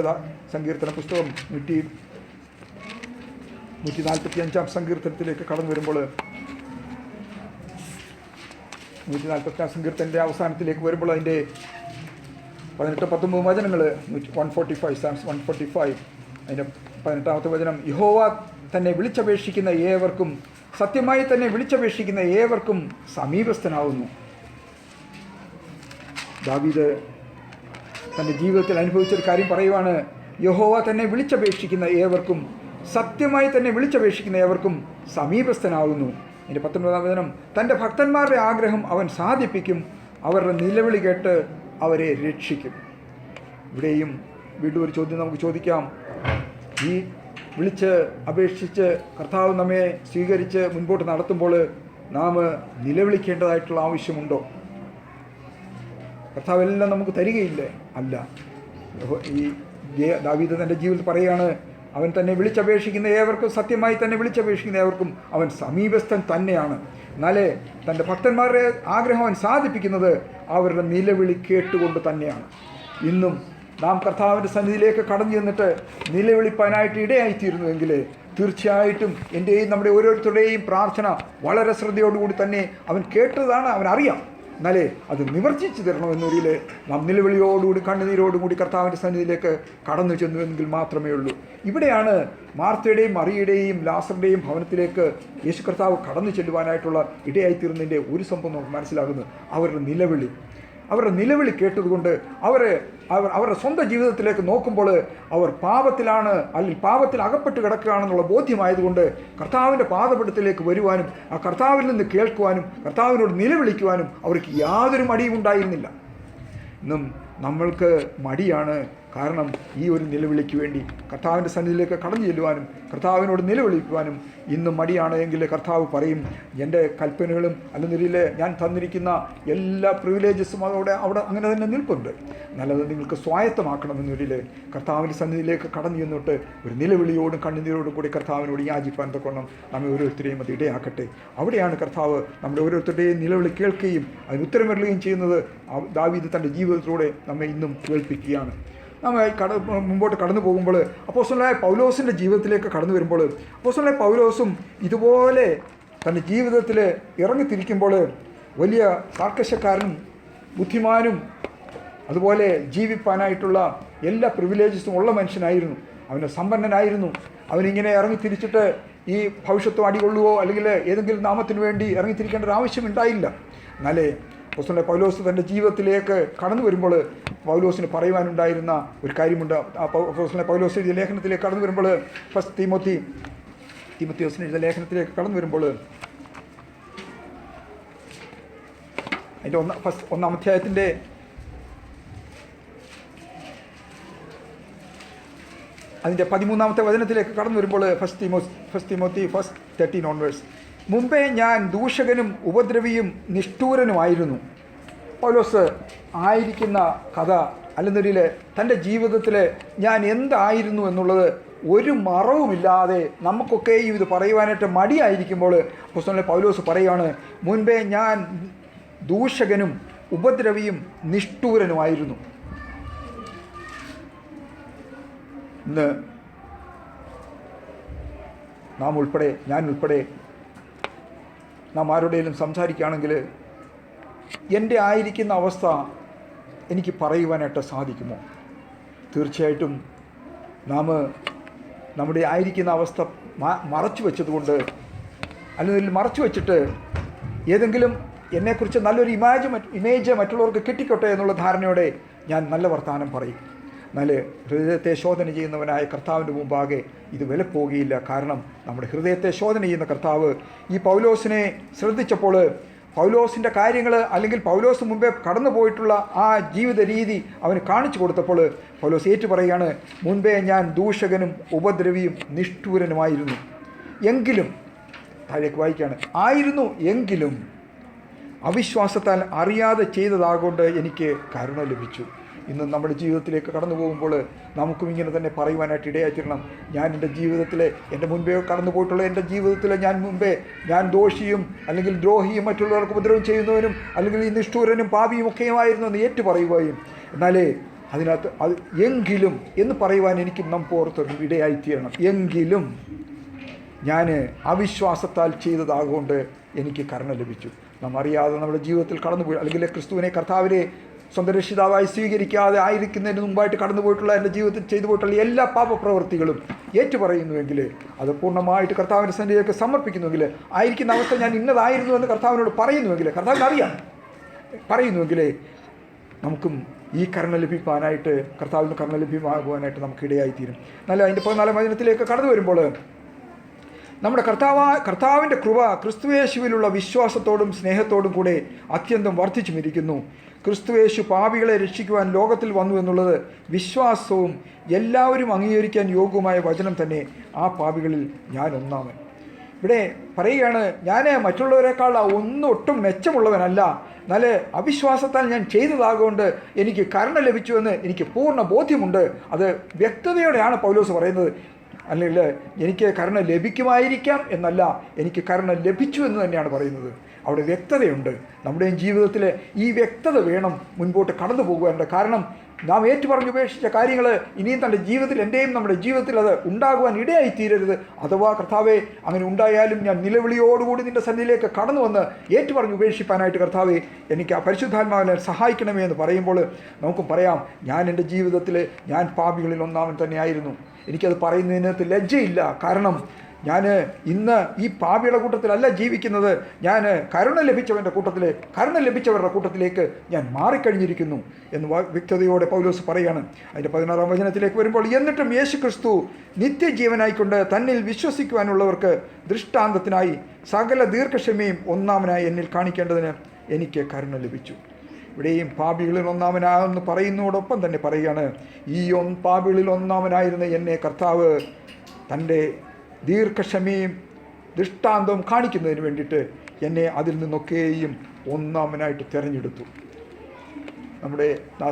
സങ്കീർത്തന പുസ്തകം 145-ാം സങ്കീർത്തനത്തിലേക്ക് കടന്നു വരുമ്പോൾ 145-ാം സങ്കീർത്തനത്തിൻ്റെ അവസാനത്തിലേക്ക് വരുമ്പോൾ അതിൻ്റെ 18-19 വചനങ്ങൾ 145 Psalms 145 അതിൻ്റെ 18-ാമത്തെ വചനം, യഹോവ തന്നെ വിളിച്ചപേക്ഷിക്കുന്ന ഏവർക്കും സത്യമായി തന്നെ വിളിച്ചപേക്ഷിക്കുന്ന ഏവർക്കും സമീപസ്ഥനാവുന്നു. ദാവീദ് തൻ്റെ ജീവിതത്തിൽ അനുഭവിച്ചൊരു കാര്യം പറയുവാണ്. യഹോവ തന്നെ വിളിച്ചപേക്ഷിക്കുന്ന ഏവർക്കും സത്യമായി തന്നെ വിളിച്ചപേക്ഷിക്കുന്ന ഏവർക്കും സമീപസ്ഥനാവുന്നു. അതിൻ്റെ 19-ാം വചനം, തൻ്റെ ഭക്തന്മാരുടെ ആഗ്രഹം അവൻ സാധിപ്പിക്കും, അവരുടെ നിലവിളി കേട്ട് അവരെ രക്ഷിക്കും. ഇവിടെയും വീണ്ടും ഒരു ചോദ്യം നമുക്ക് ചോദിക്കാം. ഈ വിളിച്ച് അപേക്ഷിച്ച് കർത്താവ് നമ്മെ സ്വീകരിച്ച് മുൻപോട്ട് നടത്തുമ്പോൾ നാം നിലവിളിക്കേണ്ടതായിട്ടുള്ള ആവശ്യമുണ്ടോ? കർത്താവെല്ലാം നമുക്ക് തരികയില്ലേ? അല്ല. ഈ ദാവീദ് തൻ്റെ ജീവിതത്തിൽ പറയുകയാണ്, അവൻ തന്നെ വിളിച്ചപേക്ഷിക്കുന്ന ഏവർക്കും, സത്യമായി തന്നെ വിളിച്ചപേക്ഷിക്കുന്ന ഏവർക്കും അവൻ സമീപസ്ഥൻ തന്നെയാണ്. എന്നാലേ തൻ്റെ ഭക്തന്മാരുടെ ആഗ്രഹം അവൻ സാധിപ്പിക്കുന്നത് അവരുടെ നിലവിളി കേട്ടുകൊണ്ട് തന്നെയാണ്. ഇന്നും നാം കർത്താവിൻ്റെ സന്നിധിയിലേക്ക് കടന്നു ചെന്നിട്ട് നിലവിളിപ്പാനായിട്ട് ഇടയായിത്തീരുന്നുവെങ്കിൽ തീർച്ചയായിട്ടും എൻ്റെയും നമ്മുടെ ഓരോരുത്തരുടെയും പ്രാർത്ഥന വളരെ ശ്രദ്ധയോടുകൂടി തന്നെ അവൻ കേട്ടതാണ്, അവൻ അറിയാം. എന്നാലേ അത് നിവർത്തിച്ചു തരണമെന്നൊരിൽ നാം നിലവിളിയോടുകൂടി കണ്ണുനീരോടുകൂടി കർത്താവിൻ്റെ സന്നിധിയിലേക്ക് കടന്നു ചെന്നുവെങ്കിൽ മാത്രമേ ഉള്ളൂ. ഇവിടെയാണ് മാർത്തയുടെയും മറിയയുടെയും ലാസറിൻ്റെയും ഭവനത്തിലേക്ക് യേശു കർത്താവ് കടന്നു ചെല്ലുവാനായിട്ടുള്ള ഇടയായിത്തീർന്നതിൻ്റെ ഒരു സംഭവം നമുക്ക് മനസ്സിലാകുന്നത്. അവരുടെ നിലവിളി കേട്ടതുകൊണ്ട് അവരുടെ സ്വന്തം ജീവിതത്തിലേക്ക് നോക്കുമ്പോൾ അവർ പാപത്തിലാണ്, അല്ലെങ്കിൽ പാപത്തിൽ അകപ്പെട്ട് കിടക്കുകയാണെന്നുള്ള ബോധ്യമായതുകൊണ്ട് കർത്താവിൻ്റെ പാദപീഠത്തിലേക്ക് വരുവാനും ആ കർത്താവിൽ നിന്ന് കേൾക്കുവാനും കർത്താവിനോട് നിലവിളിക്കുവാനും അവർക്ക് യാതൊരു മടിയും ഉണ്ടായിരുന്നില്ല. ഇന്നും നമ്മൾക്ക് മടിയാണ്. കാരണം ഈ ഒരു നിലവിളിക്ക് വേണ്ടി കർത്താവിൻ്റെ സന്നിധിയിലേക്ക് കടന്നു ചെല്ലുവാനും കർത്താവിനോട് നിലവിളിക്കുവാനും ഇന്നും മടിയാണ് എങ്കിൽ കർത്താവ് പറയും, എൻ്റെ കൽപ്പനകളും അല്ലെങ്കിൽ ഞാൻ തന്നിരിക്കുന്ന എല്ലാ പ്രിവിലേജസും അവിടെ അങ്ങനെ തന്നെ നിൽപ്പുണ്ട്. നല്ലത് നിങ്ങൾക്ക് സ്വായത്തമാക്കണമെന്നൊരിൽ കർത്താവിൻ്റെ സന്നിധിയിലേക്ക് കടന്നു ചെന്നിട്ട് ഒരു നിലവിളിയോടും കണ്ണുനീരോടും കൂടി കർത്താവിനോട് യാചിപ്പാൻ തക്കോണം നമ്മെ ഓരോരുത്തരെയും അത് ഇടയാക്കട്ടെ. അവിടെയാണ് കർത്താവ് നമ്മുടെ ഓരോരുത്തരുടെയും നിലവിളി കേൾക്കുകയും അതിന് ഉത്തരമരുളുകയും ചെയ്യുന്നത്. ദാവീദ് തൻ്റെ ജീവിതത്തിലൂടെ നമ്മെ ഇന്നും കേൾപ്പിക്കുകയാണ്. നമ്മൾ മുമ്പോട്ട് കടന്നു പോകുമ്പോൾ അപ്പോസ്തലനായ പൗലോസിൻ്റെ ജീവിതത്തിലേക്ക് കടന്നു വരുമ്പോൾ അപ്പോസ്തലനായ പൗലോസും ഇതുപോലെ തൻ്റെ ജീവിതത്തിൽ ഇറങ്ങിത്തിരിക്കുമ്പോൾ വലിയ കാർക്കശക്കാരനും ബുദ്ധിമാനും അതുപോലെ ജീവിപ്പാനായിട്ടുള്ള എല്ലാ പ്രിവിലേജസും ഉള്ള മനുഷ്യനായിരുന്നു. അവന് സമ്പന്നനായിരുന്നു. അവനിങ്ങനെ ഇറങ്ങിത്തിരിച്ചിട്ട് ഈ ഭവിഷ്യത്വം അടികൊള്ളുവോ അല്ലെങ്കിൽ ഏതെങ്കിലും നാമത്തിന് വേണ്ടി ഇറങ്ങിത്തിരിക്കേണ്ട ഒരു ആവശ്യമുണ്ടായില്ല. എന്നാലേ അപ്പോസ്തലനായ പൗലോസ് തൻ്റെ ജീവിതത്തിലേക്ക് കടന്നു വരുമ്പോൾ പൗലോസിന് പറയുവാനുണ്ടായിരുന്ന ഒരു കാര്യമുണ്ട്. അപ്പോസ്തലനായ പൗലോസ് എഴുതിയ ലേഖനത്തിലേക്ക് കടന്നു വരുമ്പോൾ ഫസ്റ്റ് തീമോത്തിയോസിന് എഴുതിയ ലേഖനത്തിലേക്ക് കടന്നു വരുമ്പോൾ അതിൻ്റെ ഒന്നാം അധ്യായത്തിൻ്റെ അതിൻ്റെ 13-ാമത്തെ വചനത്തിലേക്ക് കടന്നു വരുമ്പോൾ ഫസ്റ്റ് തിമോത്തി 13 onwards, മുമ്പേ ഞാൻ ദൂഷകനും ഉപദ്രവിയും നിഷ്ഠൂരനുമായിരുന്നു. പൗലോസ് ആയിരിക്കുന്ന കഥ അല്ലെന്നൊരിൽ തൻ്റെ ജീവിതത്തിൽ ഞാൻ എന്തായിരുന്നു എന്നുള്ളത് ഒരു മറവുമില്ലാതെ നമുക്കൊക്കെയും ഇത് പറയുവാനായിട്ട് മടിയായിരിക്കുമ്പോൾ പുസ്തകത്തിലെ പൗലോസ് പറയുകയാണ്, മുൻപേ ഞാൻ ദൂഷകനും ഉപദ്രവിയും നിഷ്ഠൂരനുമായിരുന്നു. ഇന്ന് ഞാൻ ഉൾപ്പെടെ നാം ആരുടെയും സംസാരിക്കുകയാണെങ്കിൽ എൻ്റെ ആയിരിക്കുന്ന അവസ്ഥ എനിക്ക് പറയുവാനായിട്ട് സാധിക്കുമോ? തീർച്ചയായിട്ടും നാം നമ്മുടെ ആയിരിക്കുന്ന അവസ്ഥ മറച്ചു വെച്ചതുകൊണ്ട് അല്ലെങ്കിൽ മറച്ചു വെച്ചിട്ട് ഏതെങ്കിലും എന്നെക്കുറിച്ച് നല്ലൊരു ഇമേജ് മറ്റുള്ളവർക്ക് കിട്ടിക്കോട്ടെ എന്നുള്ള ധാരണയോടെ ഞാൻ നല്ല വർത്തമാനം പറയും. എന്നാൽ ഹൃദയത്തെ ശോധന ചെയ്യുന്നവനായ കർത്താവിൻ്റെ മുമ്പാകെ ഇത് വിലപ്പോകുകയില്ല. കാരണം നമ്മുടെ ഹൃദയത്തെ ശോധന ചെയ്യുന്ന കർത്താവ് ഈ പൗലോസിനെ ശ്രദ്ധിച്ചപ്പോൾ പൗലോസിൻ്റെ കാര്യങ്ങൾ അല്ലെങ്കിൽ പൗലോസ് മുമ്പേ കടന്നു പോയിട്ടുള്ള ആ ജീവിത രീതി അവന് കാണിച്ചു കൊടുത്തപ്പോൾ പൗലോസ് ഏറ്റു പറയുകയാണ്, മുൻപേ ഞാൻ ദൂഷകനും ഉപദ്രവിയും നിഷ്ഠൂരനുമായിരുന്നു. എങ്കിലും താഴേക്ക് വായിക്കുകയാണ്, എങ്കിലും അവിശ്വാസത്താൽ അറിയാതെ ചെയ്തതാകൊണ്ട് എനിക്ക് കരുണ ലഭിച്ചു. ഇന്ന് നമ്മുടെ ജീവിതത്തിലേക്ക് കടന്നു പോകുമ്പോൾ നമുക്കും ഇങ്ങനെ തന്നെ പറയുവാനായിട്ട് ഇടയായിത്തീരണം. ഞാൻ എൻ്റെ ജീവിതത്തിൽ എൻ്റെ മുൻപേ കടന്നു പോയിട്ടുള്ള എൻ്റെ ജീവിതത്തിൽ ഞാൻ ദോഷിയും അല്ലെങ്കിൽ ദ്രോഹിയും മറ്റുള്ളവർക്ക് ഉപദ്രവം ചെയ്യുന്നവനും അല്ലെങ്കിൽ ഈ നിഷ്ഠൂരനും പാപിയും ഒക്കെയുമായിരുന്നു എന്ന് ഏറ്റു പറയുകയും എന്നാലേ അതിനകത്ത് എങ്കിലും എന്ന് പറയുവാൻ എനിക്ക് നമ്മോർത്തൊരു ഇടയായിത്തീരണം. എങ്കിലും ഞാൻ അവിശ്വാസത്താൽ ചെയ്തതാകൊണ്ട് എനിക്ക് കരുണ ലഭിച്ചു. നാം അറിയാതെ നമ്മുടെ ജീവിതത്തിൽ കടന്നുപോയി അല്ലെങ്കിൽ ക്രിസ്തുവിനെ കർത്താവിനെ സ്വന്തം രക്ഷിതാവായി സ്വീകരിക്കാതെ ആയിരിക്കുന്നതിന് മുമ്പായിട്ട് കടന്നു പോയിട്ടുള്ള എൻ്റെ ജീവിതത്തിൽ ചെയ്തു പോയിട്ടുള്ള എല്ലാ പാപപ്രവൃത്തികളും ഏറ്റുപറയുന്നുവെങ്കിൽ അത് പൂർണ്ണമായിട്ട് കർത്താവിൻ്റെ സന്നിധിയിലേക്ക് സമർപ്പിക്കുന്നുവെങ്കിൽ ആയിരിക്കുന്ന അവസ്ഥ ഞാൻ ഇന്നതായിരുന്നു എന്ന് കർത്താവിനോട് പറയുന്നുവെങ്കിൽ കർത്താവിന് അറിയാം പറയുന്നുവെങ്കിലേ നമുക്കും ഈ കരുണ ലഭിക്കാനായിട്ട് കർത്താവിന് കരുണ ലഭ്യമാകുവാനായിട്ട് നമുക്ക് ഇടയായിത്തീരും. നല്ല അതിൻ്റെ 14-ാം വചനത്തിലേക്ക് കടന്നു വരുമ്പോൾ നമ്മുടെ കർത്താവിൻ്റെ കൃപ ക്രിസ്തുയേശുവിലുള്ള വിശ്വാസത്തോടും സ്നേഹത്തോടും കൂടെ അത്യന്തം വർദ്ധിച്ചുമിരിക്കുന്നു. ക്രിസ്തുയേശു പാപികളെ രക്ഷിക്കുവാൻ ലോകത്തിൽ വന്നു എന്നുള്ളത് വിശ്വാസവും എല്ലാവരും അംഗീകരിക്കാൻ യോഗ്യമായ വചനം തന്നെ. ആ പാപികളിൽ ഞാൻ ഒന്നാമൻ. ഇവിടെ പറയുകയാണ്, ഞാൻ മറ്റുള്ളവരെക്കാൾ ഒട്ടും മെച്ചമുള്ളവനല്ല, എന്നാൽ അവിശ്വാസത്താൽ ഞാൻ ചെയ്തതാകൊണ്ട് എനിക്ക് കരുണ ലഭിച്ചുവെന്ന് എനിക്ക് പൂർണ്ണ ബോധ്യമുണ്ട്. അത് വ്യക്തതയോടെയാണ് പൗലോസ് പറയുന്നത്. അല്ലെങ്കിൽ എനിക്ക് കരുണ ലഭിക്കുമായിരിക്കാം എന്നല്ല, എനിക്ക് കരുണ ലഭിച്ചു എന്ന് തന്നെയാണ് പറയുന്നത്. അവിടെ വ്യക്തതയുണ്ട്. നമ്മുടെയും ജീവിതത്തിൽ ഈ വ്യക്തത വേണം മുൻപോട്ട് കടന്നു പോകുവാനുണ്ട്. കാരണം നാം ഏറ്റുപറഞ്ഞ് ഉപേക്ഷിച്ച കാര്യങ്ങൾ ഇനിയും തൻ്റെ ജീവിതത്തിൽ, എൻ്റെയും നമ്മുടെ ജീവിതത്തിൽ അത് ഉണ്ടാകുവാൻ ഇടയായിത്തീരരുത്. അഥവാ കർത്താവെ അങ്ങനെ ഉണ്ടായാലും ഞാൻ നിലവിളിയോടുകൂടി നിൻ്റെ സന്നിധിയിലേക്ക് കടന്നു വന്ന് ഏറ്റുപറഞ്ഞ് ഉപേക്ഷിപ്പാനായിട്ട് കർത്താവെ എനിക്ക് ആ പരിശുദ്ധാത്മാവിനെ സഹായിക്കണമേ എന്ന് പറയുമ്പോൾ നമുക്കും പറയാം, ഞാൻ എൻ്റെ ജീവിതത്തിൽ ഞാൻ പാപികളിൽ ഒന്നാമൻ തന്നെയായിരുന്നു. എനിക്കത് പറയുന്നതിനകത്ത് ലജ്ജയില്ല. കാരണം ഞാൻ ഇന്ന് ഈ പാപിയുടെ കൂട്ടത്തിലല്ല ജീവിക്കുന്നത്. ഞാൻ കരുണ ലഭിച്ചവരുടെ കൂട്ടത്തിലേക്ക് ഞാൻ മാറിക്കഴിഞ്ഞിരിക്കുന്നു എന്ന് വ്യക്തതയോടെ പൗലോസ് പറയാണ്. അതിൻ്റെ 16-ാം വചനത്തിലേക്ക് വരുമ്പോൾ, എന്നിട്ടും യേശുക്രിസ്തു നിത്യജീവനായിക്കൊണ്ട് തന്നിൽ വിശ്വസിക്കുവാനുള്ളവർക്ക് ദൃഷ്ടാന്തത്തിനായി സകല ദീർഘക്ഷമയും ഒന്നാമനായി എന്നിൽ കാണിക്കേണ്ടതിന് എനിക്ക് കരുണ ലഭിച്ചു. ഇവിടെയും പാപികളിൽ ഒന്നാമനാണെന്ന് പറയുന്നതോടൊപ്പം തന്നെ പറയുകയാണ്, ഈ പാപികളിൽ ഒന്നാമനായിരുന്ന എന്നെ കർത്താവ് തൻ്റെ ദീർഘക്ഷമയും ദൃഷ്ടാന്തവും കാണിക്കുന്നതിന് വേണ്ടിയിട്ട് എന്നെ അതിൽ നിന്നൊക്കെയും ഒന്നാമനായിട്ട് തിരഞ്ഞെടുത്തു. നമ്മുടെ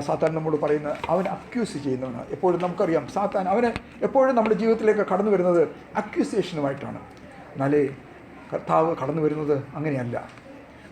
സാത്താൻ നമ്മോട് പറയുന്ന, അവൻ അക്യൂസ് ചെയ്യുന്നവനാണ്. എപ്പോഴും നമുക്കറിയാം സാത്താൻ അവന് എപ്പോഴും നമ്മുടെ ജീവിതത്തിലേക്ക് കടന്നു വരുന്നത് അക്യൂസിയേഷനുമായിട്ടാണ്. എന്നാലേ കർത്താവ് കടന്നു വരുന്നത് അങ്ങനെയല്ല.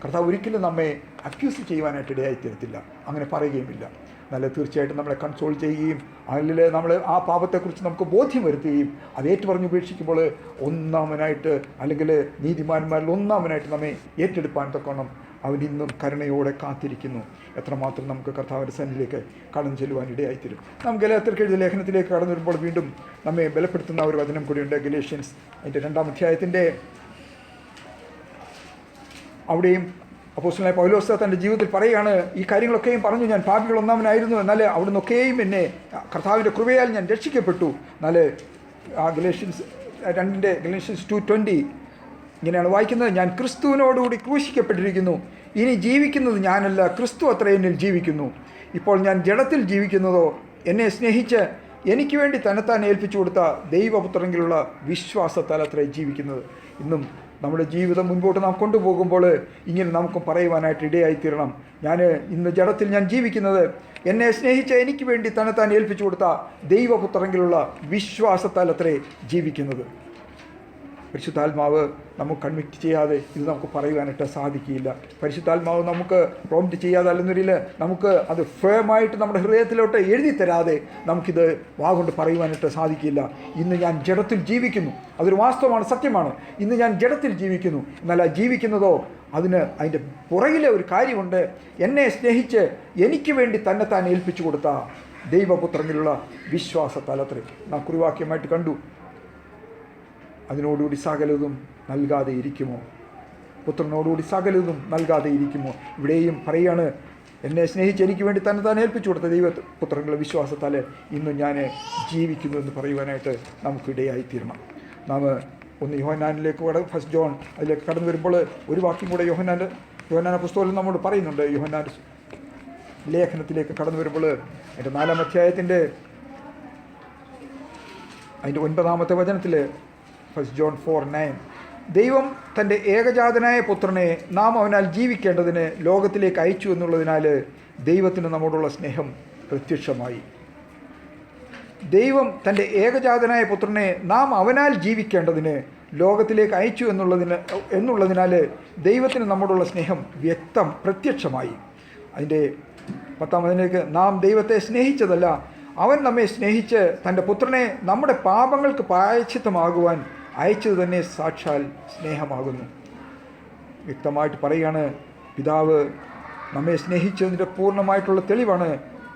കർത്താവ് ഒരിക്കലും നമ്മെ അക്യൂസ് ചെയ്യുവാനായിട്ട് ഇടയായിത്തീരത്തില്ല, അങ്ങനെ പറയുകയുമില്ല. നല്ല തീർച്ചയായിട്ടും നമ്മളെ കൺസോൾ ചെയ്യുകയും അതിൽ നമ്മൾ ആ പാപത്തെക്കുറിച്ച് നമുക്ക് ബോധ്യം വരുത്തുകയും അത് ഏറ്റുപറഞ്ഞ് ഉപേക്ഷിക്കുമ്പോൾ ഒന്നാമനായിട്ട്, അല്ലെങ്കിൽ നീതിമാന്മാരിൽ ഒന്നാമനായിട്ട് നമ്മെ ഏറ്റെടുപ്പാൻ തക്കോണം അവൻ ഇന്നും കരുണയോടെ കാത്തിരിക്കുന്നു. എത്രമാത്രം നമുക്ക് കർത്താവിൻ്റെ സന്നിധിയിലേക്ക് കടന്നു ചെല്ലുവാൻ ഇടയായിത്തീരും. നാം ഗലാത്യർക്ക് എഴുതിയ ലേഖനത്തിലേക്ക് കടന്നു വരുമ്പോൾ വീണ്ടും നമ്മെ ബലപ്പെടുത്തുന്ന ഒരു വചനം കൂടിയുണ്ട്. ഗലേഷ്യൻസ് അതിൻ്റെ 2-ാം അധ്യായത്തിൻ്റെ അവിടെയും അപ്പോസ്തലനായ പൗലോസ് തൻ്റെ ജീവിതത്തിൽ പറയുകയാണ്, ഈ കാര്യങ്ങളൊക്കെയും പറഞ്ഞു, ഞാൻ പാപികൾ ഒന്നാമനായിരുന്നു, എന്നാൽ അവിടുന്നൊക്കെയും എന്നെ കർത്താവിൻ്റെ കൃപയാൽ ഞാൻ രക്ഷിക്കപ്പെട്ടു. എന്നാൽ ആ ഗലേഷ്യൻസ് 2:20 ഇങ്ങനെയാണ് വായിക്കുന്നത്, ഞാൻ ക്രിസ്തുവിനോടുകൂടി ക്രൂശിക്കപ്പെട്ടിരിക്കുന്നു, ഇനി ജീവിക്കുന്നത് ഞാനല്ല, ക്രിസ്തു അത്ര എന്നിൽ ജീവിക്കുന്നു. ഇപ്പോൾ ഞാൻ ജഡത്തിൽ ജീവിക്കുന്നതോ എന്നെ സ്നേഹിച്ച് എനിക്ക് വേണ്ടി തന്നെത്താൻ ഏൽപ്പിച്ചു കൊടുത്ത ദൈവപുത്രങ്കിലുള്ള വിശ്വാസത്താൽ അത്രേ ജീവിക്കുന്നത്. ഇന്നും നമ്മുടെ ജീവിതം മുൻപോട്ട് നാം കൊണ്ടുപോകുമ്പോൾ ഇങ്ങനെ നമുക്ക് പറയുവാനായിട്ട് ഇടയായിത്തീരണം. ഇന്ന് ജഡത്തിൽ ഞാൻ ജീവിക്കുന്നത് എന്നെ സ്നേഹിച്ച് എനിക്ക് വേണ്ടി തന്നെത്താൻ ഏൽപ്പിച്ചു കൊടുത്ത ദൈവപുത്രങ്കിലുള്ള വിശ്വാസത്താൽ അത്രേ ജീവിക്കുന്നത്. പരിശുദ്ധാത്മാവ് നമുക്ക് കൺവിക്റ്റ് ചെയ്യാതെ ഇത് നമുക്ക് പറയുവാനായിട്ട് സാധിക്കില്ല. പരിശുദ്ധാത്മാവ് നമുക്ക് പ്രോംപ്റ്റ് ചെയ്യാതെ, അല്ലെന്നൊരിൽ നമുക്ക് അത് ഫേമായിട്ട് നമ്മുടെ ഹൃദയത്തിലോട്ട് എഴുതി തരാതെ നമുക്കിത് വാഗൊണ്ട് പറയുവാനായിട്ട് സാധിക്കില്ല. ഇന്ന് ഞാൻ ജഡത്തിൽ ജീവിക്കുന്നു, അതൊരു വാസ്തവമാണ്, സത്യമാണ്. ഇന്ന് ഞാൻ ജഡത്തിൽ ജീവിക്കുന്നു, എന്നാൽ ആ ജീവിക്കുന്നതോ അതിൻ്റെ പുറകിലെ ഒരു കാര്യമുണ്ട്. എന്നെ സ്നേഹിച്ച് എനിക്ക് വേണ്ടി തന്നെത്താൻ ഏൽപ്പിച്ചു കൊടുത്ത ദൈവപുത്രനിലുള്ള വിശ്വാസത്താലത്രേ. നാം കുറിവാക്യമായിട്ട് കണ്ടു, അതിനോടുകൂടി സകലതും നൽകാതെ ഇരിക്കുമോ? പുത്രനോടുകൂടി സകലതും നൽകാതെ ഇരിക്കുമോ? ഇവിടെയും പറയാണ്, എന്നെ സ്നേഹിച്ച് എനിക്ക് വേണ്ടി തന്നെത്താൻ ഏൽപ്പിച്ചു കൊടുത്ത ദൈവപുത്രങ്ങളുടെ വിശ്വാസത്താൽ ഇന്ന് ഞാൻ ജീവിക്കുന്നു എന്ന് പറയുവാനായിട്ട് നമുക്കിടയായിത്തീരണം. നാം യോഹന്നാനിലേക്ക് 1 ജോൺ അതിലേക്ക് കടന്നു വരുമ്പോൾ ഒരു വാക്യം കൂടെ യോഹന്നാൻ പുസ്തകത്തിൽ നമ്മോട് പറയുന്നുണ്ട്. യോഹന്നാൻ ലേഖനത്തിലേക്ക് കടന്നു വരുമ്പോൾ അതിൻ്റെ 4-ാം അധ്യായത്തിൻ്റെ അതിൻ്റെ 9-ാമത്തെ വചനത്തിൽ 1 ജോൺ 4:9, ദൈവം തൻ്റെ ഏകജാതനായ പുത്രനെ നാം അവനാൽ ജീവിക്കേണ്ടതിന് ലോകത്തിലേക്ക് അയച്ചു എന്നുള്ളതിനാൽ ദൈവത്തിന് നമ്മോടുള്ള സ്നേഹം പ്രത്യക്ഷമായി. ദൈവം തൻ്റെ ഏകജാതനായ പുത്രനെ നാം അവനാൽ ജീവിക്കേണ്ടതിന് ലോകത്തിലേക്ക് അയച്ചു എന്നുള്ളതിനാൽ ദൈവത്തിന് നമ്മോടുള്ള സ്നേഹം പ്രത്യക്ഷമായി. അതിൻ്റെ 10-ാം വചനത്തിലേക്ക്, നാം ദൈവത്തെ സ്നേഹിച്ചതല്ല, അവൻ നമ്മെ സ്നേഹിച്ച് തൻ്റെ പുത്രനെ നമ്മുടെ പാപങ്ങൾക്ക് പ്രായശ്ചിത്തമാകുവാൻ അയച്ചത് തന്നെ സാക്ഷാൽ സ്നേഹമാകുന്നു. വ്യക്തമായിട്ട് പറയുകയാണ്, പിതാവ് നമ്മെ സ്നേഹിച്ചതിൻ്റെ പൂർണ്ണമായിട്ടുള്ള തെളിവാണ്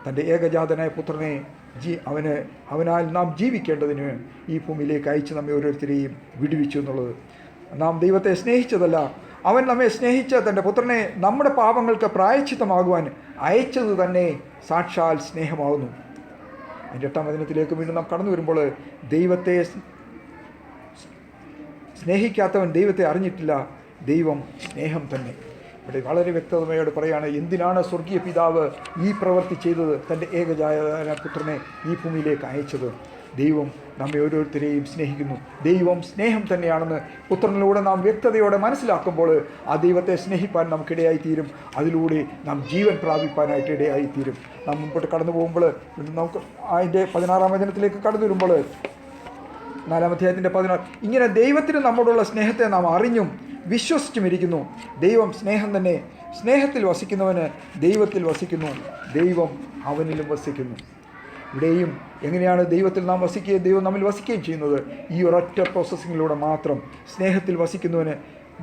തൻ്റെ ഏകജാതനായ പുത്രനെ അവനാൽ നാം ജീവിക്കേണ്ടതിന് ഈ ഭൂമിയിലേക്ക് അയച്ച് നമ്മെ ഓരോരുത്തരെയും വിടുവിച്ചു എന്നുള്ളത്. നാം ദൈവത്തെ സ്നേഹിച്ചതല്ല, അവൻ നമ്മെ സ്നേഹിച്ച് തൻ്റെ പുത്രനെ നമ്മുടെ പാപങ്ങൾക്ക് പ്രായശ്ചിത്തമാകുവാൻ അയച്ചത് തന്നെ സാക്ഷാൽ സ്നേഹമാകുന്നു. അതിൻ്റെ 8-ാം വചനത്തിലേക്ക് വീണ്ടും നാം കടന്നു വരുമ്പോൾ, ദൈവത്തെ സ്നേഹിക്കാത്തവൻ ദൈവത്തെ അറിഞ്ഞിട്ടില്ല, ദൈവം സ്നേഹം തന്നെ. ഇവിടെ വളരെ വ്യക്തതയോട് പറയുകയാണ്, എന്തിനാണ് സ്വർഗീയ പിതാവ് ഈ പ്രവൃത്തി ചെയ്തത്? തൻ്റെ ഏകജാതനായ പുത്രനെ ഈ ഭൂമിയിലേക്ക് അയച്ചത്. ദൈവം നമ്മെ ഓരോരുത്തരെയും സ്നേഹിക്കുന്നു. ദൈവം സ്നേഹം തന്നെയാണെന്ന് പുത്രനിലൂടെ നാം വ്യക്തതയോടെ മനസ്സിലാക്കുമ്പോൾ ആ ദൈവത്തെ സ്നേഹിപ്പാൻ നമുക്കിടയായിത്തീരും. അതിലൂടെ നാം ജീവൻ പ്രാപിപ്പാനായിട്ട് ഇടയായിത്തീരും. നാം മുമ്പോട്ട് കടന്നു പോകുമ്പോൾ നമുക്ക് അതിൻ്റെ 16-ാം വചനത്തിലേക്ക് കടന്നു വരുമ്പോൾ 4-ാം അധ്യായത്തിൻ്റെ 16. ഇങ്ങനെ ദൈവത്തിന് നമ്മോടുള്ള സ്നേഹത്തെ നാം അറിഞ്ഞും വിശ്വസിച്ചും ഇരിക്കുന്നു. ദൈവം സ്നേഹം തന്നെ. സ്നേഹത്തിൽ വസിക്കുന്നവന് ദൈവത്തിൽ വസിക്കുന്നു, ദൈവം അവനിലും വസിക്കുന്നു. ഇവിടെയും എങ്ങനെയാണ് ദൈവത്തിൽ നാം വസിക്കുകയും ദൈവം നമ്മിൽ വസിക്കുകയും ചെയ്യുന്നത്? ഈ ഒരൊറ്റ പ്രോസസ്സിങ്ങിലൂടെ മാത്രം. സ്നേഹത്തിൽ വസിക്കുന്നവന്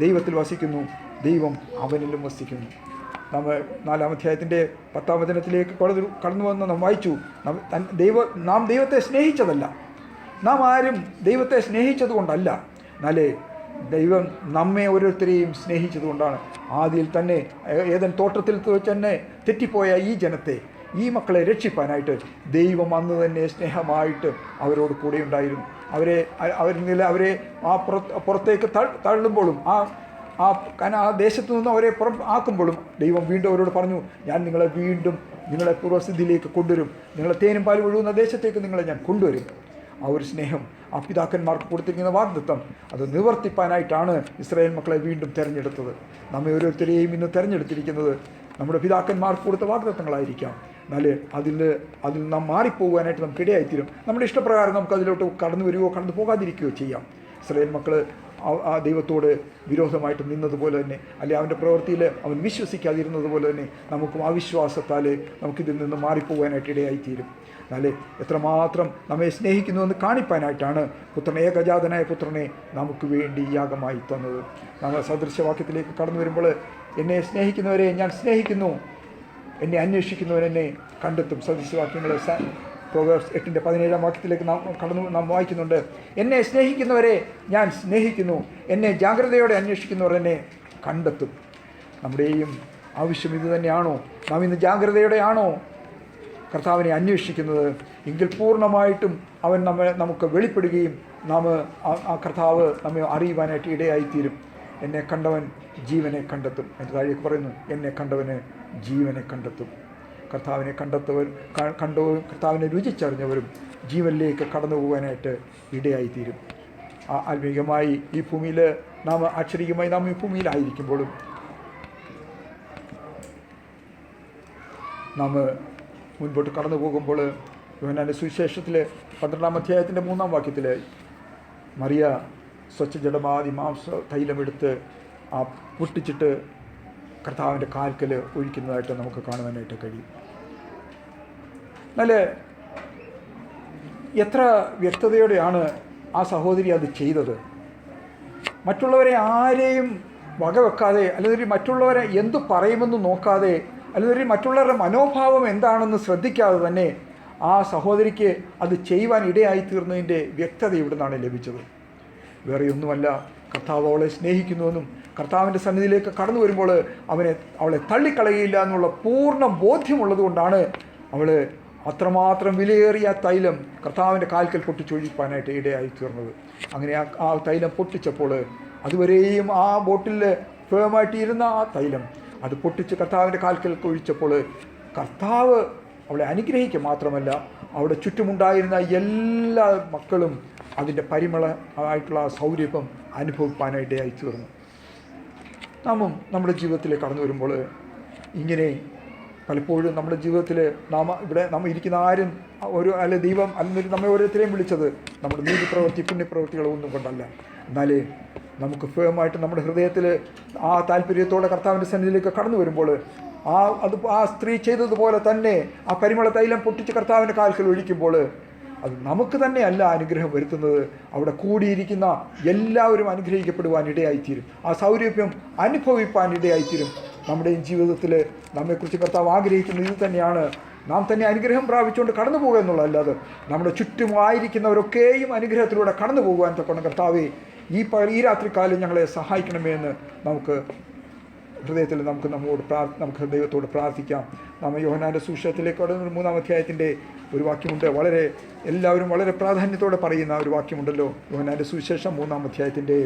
ദൈവത്തിൽ വസിക്കുന്നു, ദൈവം അവനിലും വസിക്കുന്നു. നാം 4-ാം അധ്യായത്തിൻ്റെ 10-ാം വചനത്തിലേക്ക് കടന്നു വന്ന് നാം വായിച്ചു. നാം ദൈവത്തെ സ്നേഹിച്ചതല്ല, നാം ആരും ദൈവത്തെ സ്നേഹിച്ചതുകൊണ്ടല്ല, എന്നാലേ ദൈവം നമ്മെ ഓരോരുത്തരെയും സ്നേഹിച്ചതുകൊണ്ടാണ്. ആദിയിൽ തന്നെ ഏദൻ തോട്ടത്തിൽ വെച്ച് തന്നെ തെറ്റിപ്പോയ ഈ ജനത്തെ, ഈ മക്കളെ രക്ഷിപ്പാനായിട്ട് ദൈവം അന്ന് തന്നെ സ്നേഹമായിട്ട് അവരോട് കൂടെ ഉണ്ടായിരുന്നു. അവരെ പുറത്തേക്ക് തള്ളുമ്പോഴും ആ ദേശത്തു നിന്ന് അവരെ പുറം ആക്കുമ്പോഴും ദൈവം വീണ്ടും അവരോട് പറഞ്ഞു, ഞാൻ നിങ്ങളെ വീണ്ടും നിങ്ങളെ പൂർവ്വസ്ഥിതിയിലേക്ക് കൊണ്ടുവരും, നിങ്ങളെ തേനും പാലും ഒഴുകുന്ന ദേശത്തേക്ക് നിങ്ങളെ ഞാൻ കൊണ്ടുവരും. ആ ഒരു സ്നേഹം, ആ പിതാക്കന്മാർക്ക് കൊടുത്തിരിക്കുന്ന വാഗ്ദത്തം, അത് നിവർത്തിപ്പാനായിട്ടാണ് ഇസ്രായേൽ മക്കളെ വീണ്ടും തിരഞ്ഞെടുത്തത്. നമ്മെ ഓരോരുത്തരെയും ഇന്ന് തിരഞ്ഞെടുത്തിരിക്കുന്നത് നമ്മുടെ പിതാക്കന്മാർക്ക് കൊടുത്ത വാഗ്ദത്തങ്ങളായിരിക്കാം. എന്നാൽ അതിൽ നാം മാറിപ്പോകാനായിട്ട് നമുക്ക് ഇടയായിത്തീരും. നമ്മുടെ ഇഷ്ടപ്രകാരം നമുക്ക് അതിലോട്ട് കടന്നു വരികയോ കടന്നു പോകാതിരിക്കുകയോ ചെയ്യാം. ഇസ്രായേൽ മക്കൾ ആ ദൈവത്തോട് വിരോധമായിട്ട് നിന്നതുപോലെ തന്നെ, അല്ലെങ്കിൽ അവൻ്റെ പ്രവൃത്തിയിൽ അവൻ വിശ്വസിക്കാതിരുന്നത് പോലെ തന്നെ നമുക്കും അവിശ്വാസത്താൽ നമുക്കിതിൽ നിന്ന് മാറിപ്പോകാനായിട്ട് ഇടയായിത്തീരും. എന്നാൽ എത്രമാത്രം നമ്മെ സ്നേഹിക്കുന്നുവെന്ന് കാണിപ്പാനായിട്ടാണ് പുത്രനെ, ഏകജാതനായ പുത്രനെ നമുക്ക് വേണ്ടി യാഗമായി തന്നത്. നമ്മൾ സദൃശവാക്യത്തിലേക്ക് കടന്നു വരുമ്പോൾ, എന്നെ സ്നേഹിക്കുന്നവരെ ഞാൻ സ്നേഹിക്കുന്നു, എന്നെ അന്വേഷിക്കുന്നവൻ എന്നെ കണ്ടെത്തും. സദൃശവാക്യങ്ങൾ പ്രോവേർബ്സ് 8-17 വാക്യത്തിലേക്ക് നാം വായിക്കുന്നുണ്ട്. എന്നെ സ്നേഹിക്കുന്നവരെ ഞാൻ സ്നേഹിക്കുന്നു, എന്നെ ജാഗ്രതയോടെ അന്വേഷിക്കുന്നവർ എന്നെ കണ്ടെത്തും. നമ്മുടെയും ആവശ്യം ഇത് തന്നെയാണോ? നാം ഇന്ന് ജാഗ്രതയോടെയാണോ കർത്താവിനെ അന്വേഷിക്കുന്നത്? എങ്കിൽ പൂർണ്ണമായിട്ടും അവൻ നമുക്ക് വെളിപ്പെടുകയും ആ കർത്താവ് നമ്മെ അറിയുവാനായിട്ട് ഇടയായിത്തീരും. എന്നെ കണ്ടവൻ ജീവനെ കണ്ടെത്തും. എൻ്റെ താഴേക്ക് പറയുന്നു, എന്നെ കണ്ടവന് ജീവനെ കണ്ടെത്തും. കർത്താവിനെ കർത്താവിനെ രുചിച്ചറിഞ്ഞവരും ജീവനിലേക്ക് കടന്നു പോകാനായിട്ട് ഇടയായിത്തീരും. ആത്മീകമായി ഈ ഭൂമിയിൽ അക്ഷരികമായി നാം ഈ ഭൂമിയിലായിരിക്കുമ്പോഴും നാം മുൻപോട്ട് കടന്നു പോകുമ്പോൾ, യോഹന്നാന്റെ സുവിശേഷത്തിൽ 12-ാം അധ്യായത്തിൻ്റെ 3-ാം വാക്യത്തിൽ മറിയ സ്വച്ഛജടമാതി മാംസ തൈലമെടുത്ത് പൊട്ടിച്ചിട്ട് കർത്താവിൻ്റെ കാൽക്കൽ ഒഴിക്കുന്നതായിട്ട് നമുക്ക് കാണുവാനായിട്ട് കഴിയും. എന്നാൽ എത്ര വ്യക്തതയോടെയാണ് ആ സഹോദരി അത് ചെയ്തത്. മറ്റുള്ളവരെ ആരെയും വകവെക്കാതെ, അല്ലെങ്കിൽ മറ്റുള്ളവരെ എന്തു പറയുമെന്ന് നോക്കാതെ, അല്ലെങ്കിൽ മറ്റുള്ളവരുടെ മനോഭാവം എന്താണെന്ന് ശ്രദ്ധിക്കാതെ തന്നെ ആ സഹോദരിക്ക് അത് ചെയ്യുവാൻ ഇടയായിത്തീർന്നതിൻ്റെ വ്യക്തത ഇവിടെ നിന്നാണ് ലഭിച്ചത്. വേറെയൊന്നുമല്ല, കർത്താവ് അവളെ സ്നേഹിക്കുന്നുവെന്നും കർത്താവിൻ്റെ സന്നിധിയിലേക്ക് കടന്നു വരുമ്പോൾ അവളെ തള്ളിക്കളയില്ല എന്നുള്ള പൂർണ്ണ ബോധ്യമുള്ളത് കൊണ്ടാണ് അവൾ അത്രമാത്രം വിലയേറിയ തൈലം കർത്താവിൻ്റെ കാൽക്കൽ പൊട്ടിച്ചൊഴിപ്പാനായിട്ട് ഇടയായി തീർന്നത്. അങ്ങനെ ആ തൈലം പൊട്ടിച്ചപ്പോൾ അതുവരെയും ആ ബോട്ടിൽ ഫേമായിട്ട് ഇരുന്ന ആ തൈലം അത് പൊട്ടിച്ച് കർത്താവിൻ്റെ കാൽക്കൽ ഒഴിച്ചപ്പോൾ കർത്താവ് അവളെ അനുഗ്രഹിക്കുക മാത്രമല്ല, അവിടെ ചുറ്റുമുണ്ടായിരുന്ന എല്ലാ മക്കളും അതിൻ്റെ പരിമളമായിട്ടുള്ള സൗരഭ്യം അനുഭവിപ്പാനായിട്ടായി തീർന്നു. നമ്മുടെ ജീവിതത്തിലേക്ക് കടന്നു വരുമ്പോൾ ഇങ്ങനെ പലപ്പോഴും നമ്മുടെ ജീവിതത്തിൽ നാം ഇരിക്കുന്ന ആരും ദൈവം അല്ലെങ്കിൽ നമ്മെ ഓരോരുത്തരെയും വിളിച്ചത് നമ്മുടെ നീതിപ്രവൃത്തി പുണ്യപ്രവൃത്തികളൊന്നും കൊണ്ടല്ല. എന്നാലേ നമുക്ക് ഫേമായിട്ട് നമ്മുടെ ഹൃദയത്തിൽ ആ താല്പര്യത്തോടെ കർത്താവിൻ്റെ സന്നിധിയിലേക്ക് കടന്നു വരുമ്പോൾ ആ സ്ത്രീ ചെയ്തതുപോലെ തന്നെ ആ പരിമള തൈലം പൊട്ടിച്ച് കർത്താവിൻ്റെ കാൽക്കൽ ഒഴിക്കുമ്പോൾ അത് നമുക്ക് തന്നെയല്ല അനുഗ്രഹം വരുത്തുന്നത്, അവിടെ കൂടിയിരിക്കുന്ന എല്ലാവരും അനുഗ്രഹിക്കപ്പെടുവാൻ ഇടയായിത്തീരും. ആ സൗരഭ്യം അനുഭവിപ്പാൻ ഇടയായിത്തീരും. നമ്മുടെയും ജീവിതത്തിൽ നമ്മെക്കുറിച്ച് കർത്താവ് ആഗ്രഹിക്കുന്നത് ഇത് തന്നെയാണ്. നാം തന്നെ അനുഗ്രഹം പ്രാപിച്ചുകൊണ്ട് കടന്നു പോകുക എന്നുള്ളതല്ലാതെ നമ്മുടെ ചുറ്റുമായിരിക്കുന്നവരൊക്കെയും അനുഗ്രഹത്തിലൂടെ കടന്നു പോകുവാൻ തക്കണം. കർത്താവേ, ഈ രാത്രികാലം ഞങ്ങളെ സഹായിക്കണമേ എന്ന് നമുക്ക് ഹൃദയത്തിൽ നമുക്ക് ദൈവത്തോട് പ്രാർത്ഥിക്കാം. നാം യോഹന്നാന്റെ സുവിശേഷത്തിലേക്ക് കടന്നു 3-ാം അധ്യായത്തിൻ്റെ ഒരു വാക്യമുണ്ട്, എല്ലാവരും വളരെ പ്രാധാന്യത്തോടെ പറയുന്ന ഒരു വാക്യമുണ്ടല്ലോ. യോഹന്നാന്റെ സുവിശേഷം 3-ാം അധ്യായത്തിൻ്റെ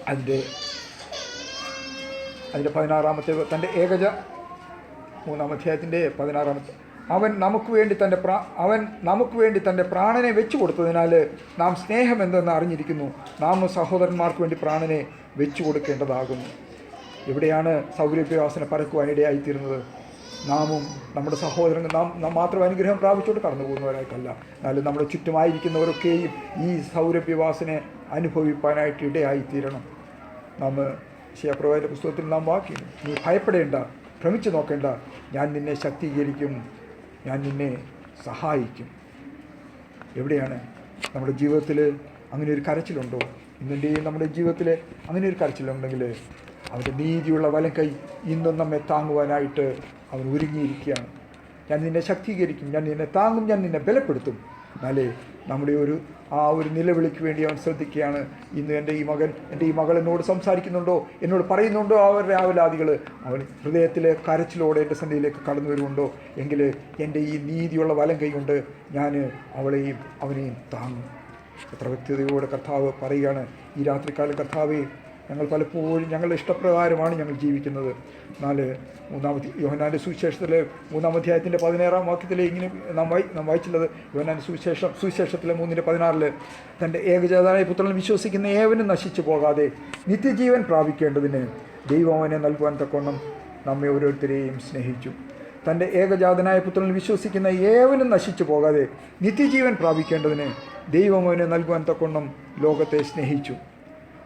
അതിൻ്റെ 16-ാമത്തെ തൻ്റെ 3-ാം അധ്യായത്തിൻ്റെ 16-ാമത്തെ അവൻ നമുക്ക് വേണ്ടി തൻ്റെ പ്രാണനെ വെച്ചു കൊടുത്തതിനാൽ നാം സ്നേഹം എന്തെന്ന് അറിഞ്ഞിരിക്കുന്നു. നാം സഹോദരന്മാർക്ക് വേണ്ടി പ്രാണനെ വെച്ചു കൊടുക്കേണ്ടതാകുന്നു. എവിടെയാണ് സൗരഭ്യവാസന പരക്കുവാനിടയായിത്തീരുന്നത്? നാമും നമ്മുടെ സഹോദരങ്ങൾ നാം മാത്രം അനുഗ്രഹം പ്രാപിച്ചുകൊണ്ട് കടന്നു പോകുന്നവരായിട്ടല്ല, എന്നാലും നമ്മുടെ ചുറ്റുമായിരിക്കുന്നവരൊക്കെയും ഈ സൗരഭ്യവാസനെ അനുഭവിപ്പാനായിട്ട് ഇടയായിത്തീരണം. നാം ശിവപ്രവാചകന്റെ പുസ്തകത്തിൽ നാം വാക്കിയും, നീ ഭയപ്പെടേണ്ട, ഭ്രമിച്ചു നോക്കേണ്ട, ഞാൻ നിന്നെ ശക്തീകരിക്കും, ഞാൻ നിന്നെ സഹായിക്കും. എവിടെയാണ് നമ്മുടെ ജീവിതത്തിൽ അങ്ങനെ ഒരു കരച്ചിലുണ്ടോ? ഇന്നിൻ്റെയും നമ്മുടെ ജീവിതത്തിൽ അങ്ങനെ ഒരു കരച്ചിലുണ്ടെങ്കിൽ അവൻ്റെ നീതിയുള്ള വലം കൈ ഇന്നും നമ്മെ താങ്ങുവാനായിട്ട് അവൻ ഒരുങ്ങിയിരിക്കുകയാണ്. ഞാൻ നിന്നെ ശക്തീകരിക്കും, ഞാൻ നിന്നെ താങ്ങും, ഞാൻ നിന്നെ ബലപ്പെടുത്തും. എന്നാലേ നമ്മുടെ ആ ഒരു നിലവിളിക്ക് വേണ്ടി അവൻ ശ്രദ്ധിക്കുകയാണ്. ഇന്ന് എൻ്റെ ഈ മകൾ എന്നോട് സംസാരിക്കുന്നുണ്ടോ, എന്നോട് പറയുന്നുണ്ടോ അവരുടെ ആവലാദികൾ? അവൻ ഹൃദയത്തിലെ കരച്ചിലോടെ എൻ്റെ സന്നിധിയിലേക്ക് കടന്നു വരുന്നുണ്ടോ? എങ്കിൽ എൻ്റെ ഈ നീതിയുള്ള വലം കൈ കൊണ്ട് ഞാൻ അവളെയും അവനെയും താങ്ങും. എത്ര വ്യക്തതയോടെ കർത്താവ് പറയുകയാണ് ഈ രാത്രികാലം, കർത്താവേ, ഞങ്ങൾ പലപ്പോഴും ഞങ്ങളുടെ ഇഷ്ടപ്രകാരമാണ് ഞങ്ങൾ ജീവിക്കുന്നത്. എന്നാൽ യോഹന്നാൻ്റെ സുവിശേഷത്തിലെ 3-ാം അധ്യായത്തിൻ്റെ 16-ാം വാക്യത്തിൽ ഇങ്ങനെ നാം വായിച്ചുള്ളത്, യോഹന്നാൻ്റെ സുവിശേഷത്തിലെ 3:16 തൻ്റെ ഏകജാതനായ പുത്രനിൽ വിശ്വസിക്കുന്ന ഏവനും നശിച്ചു പോകാതെ നിത്യജീവൻ പ്രാപിക്കേണ്ടതിന് ദൈവം അവനെ നൽകുവാൻ തക്കവണ്ണം നമ്മെ ഓരോരുത്തരെയും സ്നേഹിച്ചു. തൻ്റെ ഏകജാതനായ പുത്രനിൽ വിശ്വസിക്കുന്ന ഏവനും നശിച്ചു പോകാതെ നിത്യജീവൻ പ്രാപിക്കേണ്ടതിന് ദൈവം അവനെ നൽകുവാൻ തക്കവണ്ണം ലോകത്തെ സ്നേഹിച്ചു.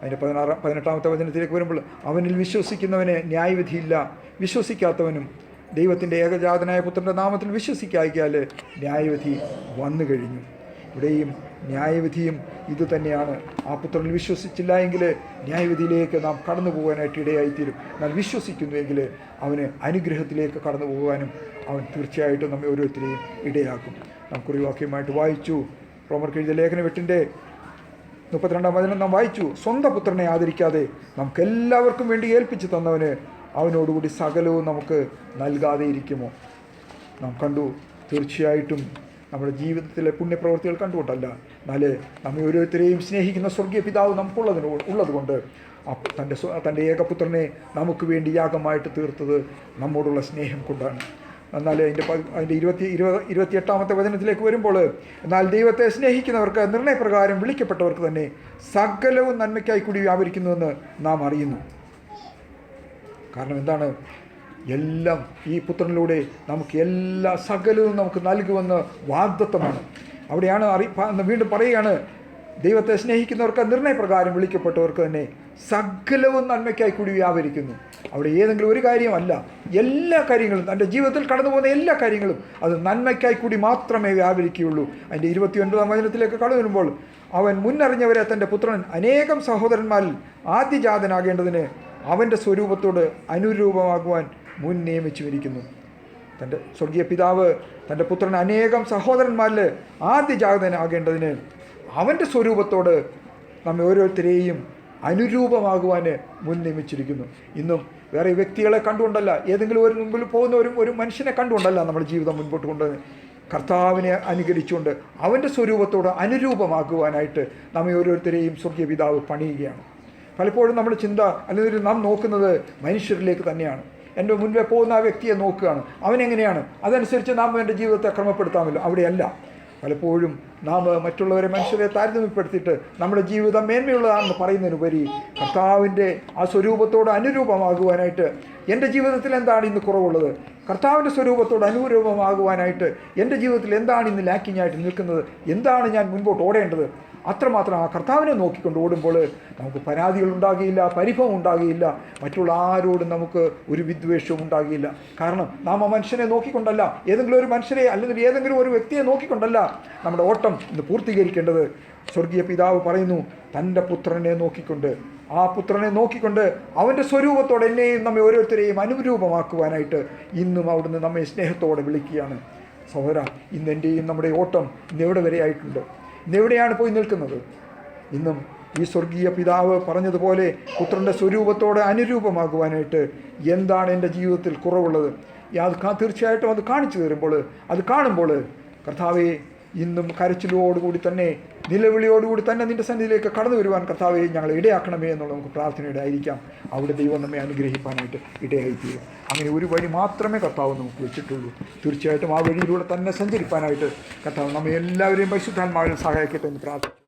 അതിൻ്റെ 18-ാമത്തെ വചനത്തിലേക്ക് വരുമ്പോൾ, അവനിൽ വിശ്വസിക്കുന്നവന് ന്യായവിധിയില്ല, വിശ്വസിക്കാത്തവനും ദൈവത്തിൻ്റെ ഏകജാതനായ പുത്രൻ്റെ നാമത്തിൽ വിശ്വസിക്കായിക്കാൽ ന്യായവിധി വന്നു കഴിഞ്ഞു. ഇവിടെയും ന്യായവിധിയും ഇതുതന്നെയാണ്. ആ പുത്രനിൽ വിശ്വസിച്ചില്ല എങ്കിൽ ന്യായവിധിയിലേക്ക് നാം കടന്നു പോകാനായിട്ട് ഇടയായിത്തീരും. എന്നാൽ വിശ്വസിക്കുന്നുവെങ്കിൽ അവന് അനുഗ്രഹത്തിലേക്ക് കടന്നു പോകുവാനും അവൻ തീർച്ചയായിട്ടും നമ്മെ ഓരോരുത്തരെയും ഇടയാക്കും. നമുക്കൊരു വാക്യമായിട്ട് വായിച്ചു, റോമർക്ക് എഴുതിയ ലേഖനം 8-ന്റെ 32-ാം വചനം നാം വായിച്ചു. സ്വന്തം പുത്രനെ ആദരിക്കാതെ നമുക്കെല്ലാവർക്കും വേണ്ടി ഏൽപ്പിച്ചു തന്നവന് അവനോടുകൂടി സകലവും നമുക്ക് നൽകാതെ ഇരിക്കുമോ? നാം കണ്ടു. തീർച്ചയായിട്ടും നമ്മുടെ ജീവിതത്തിലെ പുണ്യപ്രവൃത്തികൾ കണ്ടുകൊണ്ടല്ല, എന്നാൽ നമ്മെ ഓരോരുത്തരെയും സ്നേഹിക്കുന്ന സ്വർഗീയ പിതാവ് ഉള്ളതുകൊണ്ട് തൻ്റെ ഏകപുത്രനെ നമുക്ക് വേണ്ടി യാഗമായിട്ട് തീർത്തത് നമ്മോടുള്ള സ്നേഹം കൊണ്ടാണ്. എന്നാൽ അതിൻ്റെ 28-ാമത്തെ വചനത്തിലേക്ക് വരുമ്പോൾ, എന്നാൽ ദൈവത്തെ സ്നേഹിക്കുന്നവർക്ക് നിർണയപ്രകാരം വിളിക്കപ്പെട്ടവർക്ക് തന്നെ സകലവും നന്മയ്ക്കായി കൂടി വ്യാപരിക്കുന്നുവെന്ന് നാം അറിയുന്നു. കാരണം എന്താണ്? എല്ലാം ഈ പുത്രനിലൂടെ നമുക്ക് എല്ലാ സകലവും നമുക്ക് നൽകുമെന്ന് വാഗ്ദത്തമാണ്. അവിടെയാണ് വീണ്ടും പറയുകയാണ്, ദൈവത്തെ സ്നേഹിക്കുന്നവർക്ക് നിർണയപ്രകാരം വിളിക്കപ്പെട്ടവർക്ക് തന്നെ സകലവും നന്മയ്ക്കായി കൂടി വ്യാപരിക്കുന്നു. അവിടെ ഏതെങ്കിലും ഒരു കാര്യമല്ല, എല്ലാ കാര്യങ്ങളും, തൻ്റെ ജീവിതത്തിൽ കടന്നു പോകുന്ന എല്ലാ കാര്യങ്ങളും അത് നന്മയ്ക്കായി കൂടി മാത്രമേ വ്യാപരിക്കുകയുള്ളൂ. അതിൻ്റെ 29-ാം വചനത്തിലേക്ക് കടന്നു വരുമ്പോൾ, അവൻ മുന്നറിഞ്ഞവരെ തൻ്റെ പുത്രൻ അനേകം സഹോദരന്മാരിൽ ആദ്യജാതനാകേണ്ടതിന് അവൻ്റെ സ്വരൂപത്തോട് അനുരൂപമാകുവാൻ മുൻ നിയമിച്ചുമിരിക്കുന്നു. തൻ്റെ സ്വർഗീയ പിതാവ് തൻ്റെ പുത്രൻ അനേകം സഹോദരന്മാരിൽ ആദ്യജാതനാകേണ്ടതിന് അവൻ്റെ സ്വരൂപത്തോട് നമ്മെ ഓരോരുത്തരെയും അനുരൂപമാകുവാൻ മുൻ നിയമിച്ചിരിക്കുന്നു. ഇന്നും വേറെ വ്യക്തികളെ കണ്ടുകൊണ്ടല്ല, ഏതെങ്കിലും ഒരു മുമ്പിൽ പോകുന്ന ഒരു മനുഷ്യനെ കണ്ടുകൊണ്ടല്ല നമ്മുടെ ജീവിതം മുൻപോട്ട് കൊണ്ടുവന്ന് കർത്താവിനെ അനുകരിച്ചുകൊണ്ട് അവൻ്റെ സ്വരൂപത്തോട് അനുരൂപമാക്കുവാനായിട്ട് നമ്മെ ഓരോരുത്തരെയും സ്വർഗീയ പിതാവ് പണിയുകയാണ്. പലപ്പോഴും നമ്മുടെ ചിന്ത അല്ലെങ്കിൽ നാം നോക്കുന്നത് മനുഷ്യരിലേക്ക് തന്നെയാണ്. എൻ്റെ മുൻപേ പോകുന്ന ആ വ്യക്തിയെ നോക്കുകയാണ്, അവനെങ്ങനെയാണ്, അതനുസരിച്ച് നാം എൻ്റെ ജീവിതത്തെ ക്രമപ്പെടുത്താമല്ലോ. അവിടെയല്ല. പലപ്പോഴും നാം മറ്റുള്ളവരെ, മനുഷ്യരെ താരതമ്യപ്പെടുത്തിയിട്ട് നമ്മുടെ ജീവിതം മേന്മയുള്ളതാണെന്ന് പറയുന്നതിനുപരി കർത്താവിൻ്റെ ആ സ്വരൂപത്തോട് അനുരൂപമാകുവാനായിട്ട് എൻ്റെ ജീവിതത്തിൽ എന്താണ് ഇന്ന് കുറവുള്ളത്, കർത്താവിൻ്റെ സ്വരൂപത്തോട് അനുരൂപമാകുവാനായിട്ട് എൻ്റെ ജീവിതത്തിൽ എന്താണ് ഇന്ന് ലാക്കിംഗ് ആയിട്ട് നിൽക്കുന്നത്, എന്താണ് ഞാൻ മുൻപോട്ട് ഓടേണ്ടത്, അത്രമാത്രം ആ കർത്താവിനെ നോക്കിക്കൊണ്ട് ഓടുമ്പോൾ നമുക്ക് പരാതികൾ ഉണ്ടാകുകയില്ല, പരിഭവം ഉണ്ടാകുകയില്ല, മറ്റുള്ള ആരോടും നമുക്ക് ഒരു വിദ്വേഷവും ഉണ്ടാകുകയില്ല. കാരണം നാം ആ മനുഷ്യനെ നോക്കിക്കൊണ്ടല്ല, ഏതെങ്കിലും ഒരു മനുഷ്യനെ അല്ലെങ്കിൽ ഏതെങ്കിലും ഒരു വ്യക്തിയെ നോക്കിക്കൊണ്ടല്ല നമ്മുടെ ഓട്ടം ഇന്ന് പൂർത്തീകരിക്കേണ്ടത്. സ്വർഗീയ പിതാവ് പറയുന്നു, തൻ്റെ പുത്രനെ നോക്കിക്കൊണ്ട്, ആ പുത്രനെ നോക്കിക്കൊണ്ട് അവൻ്റെ സ്വരൂപത്തോടെ എന്നെയും നമ്മെ ഓരോരുത്തരെയും അനുരൂപമാക്കുവാനായിട്ട് ഇന്നും അവിടുന്ന് നമ്മെ സ്നേഹത്തോടെ വിളിക്കുകയാണ്. സഹോദര, ഇന്ന് എൻ്റെയും നമ്മുടെ ഓട്ടം ഇന്നെവിടെ വരെ ആയിട്ടുണ്ട്, ഇന്നെവിടെയാണ് പോയി നിൽക്കുന്നത്? ഇന്നും ഈ സ്വർഗീയ പിതാവ് പറഞ്ഞതുപോലെ പുത്രൻ്റെ സ്വരൂപത്തോടെ അനുരൂപമാകുവാനായിട്ട് എന്താണ് എൻ്റെ ജീവിതത്തിൽ കുറവുള്ളത്? തീർച്ചയായിട്ടും അത് കാണിച്ചു തരുമ്പോൾ, അത് കാണുമ്പോൾ കർത്താവെ, ഇന്നും കരച്ചിലോടുകൂടി തന്നെ, നിലവിളിയോടുകൂടി തന്നെ നിൻ്റെ സന്നിധിയിലേക്ക് കടന്നു വരുവാൻ കർത്താവെ ഞങ്ങളെ ഇടയാക്കണമേ എന്നുള്ള നമുക്ക് പ്രാർത്ഥനയുടെ ആയിരിക്കാം. അവിടെ ദൈവം നമ്മെ അനുഗ്രഹിക്കാനായിട്ട് ഇടയായിത്തീരും. അങ്ങനെ ഒരു വഴി മാത്രമേ കർത്താവ് നമുക്ക് വെച്ചിട്ടുള്ളൂ. തീർച്ചയായിട്ടും ആ വഴിയിലൂടെ തന്നെ സഞ്ചരിക്കാനായിട്ട് കർത്താവ് നമ്മെ എല്ലാവരെയും പരിശുദ്ധാത്മാവിൽ സഹായിക്കട്ടെ എന്ന് പ്രാർത്ഥിക്കും.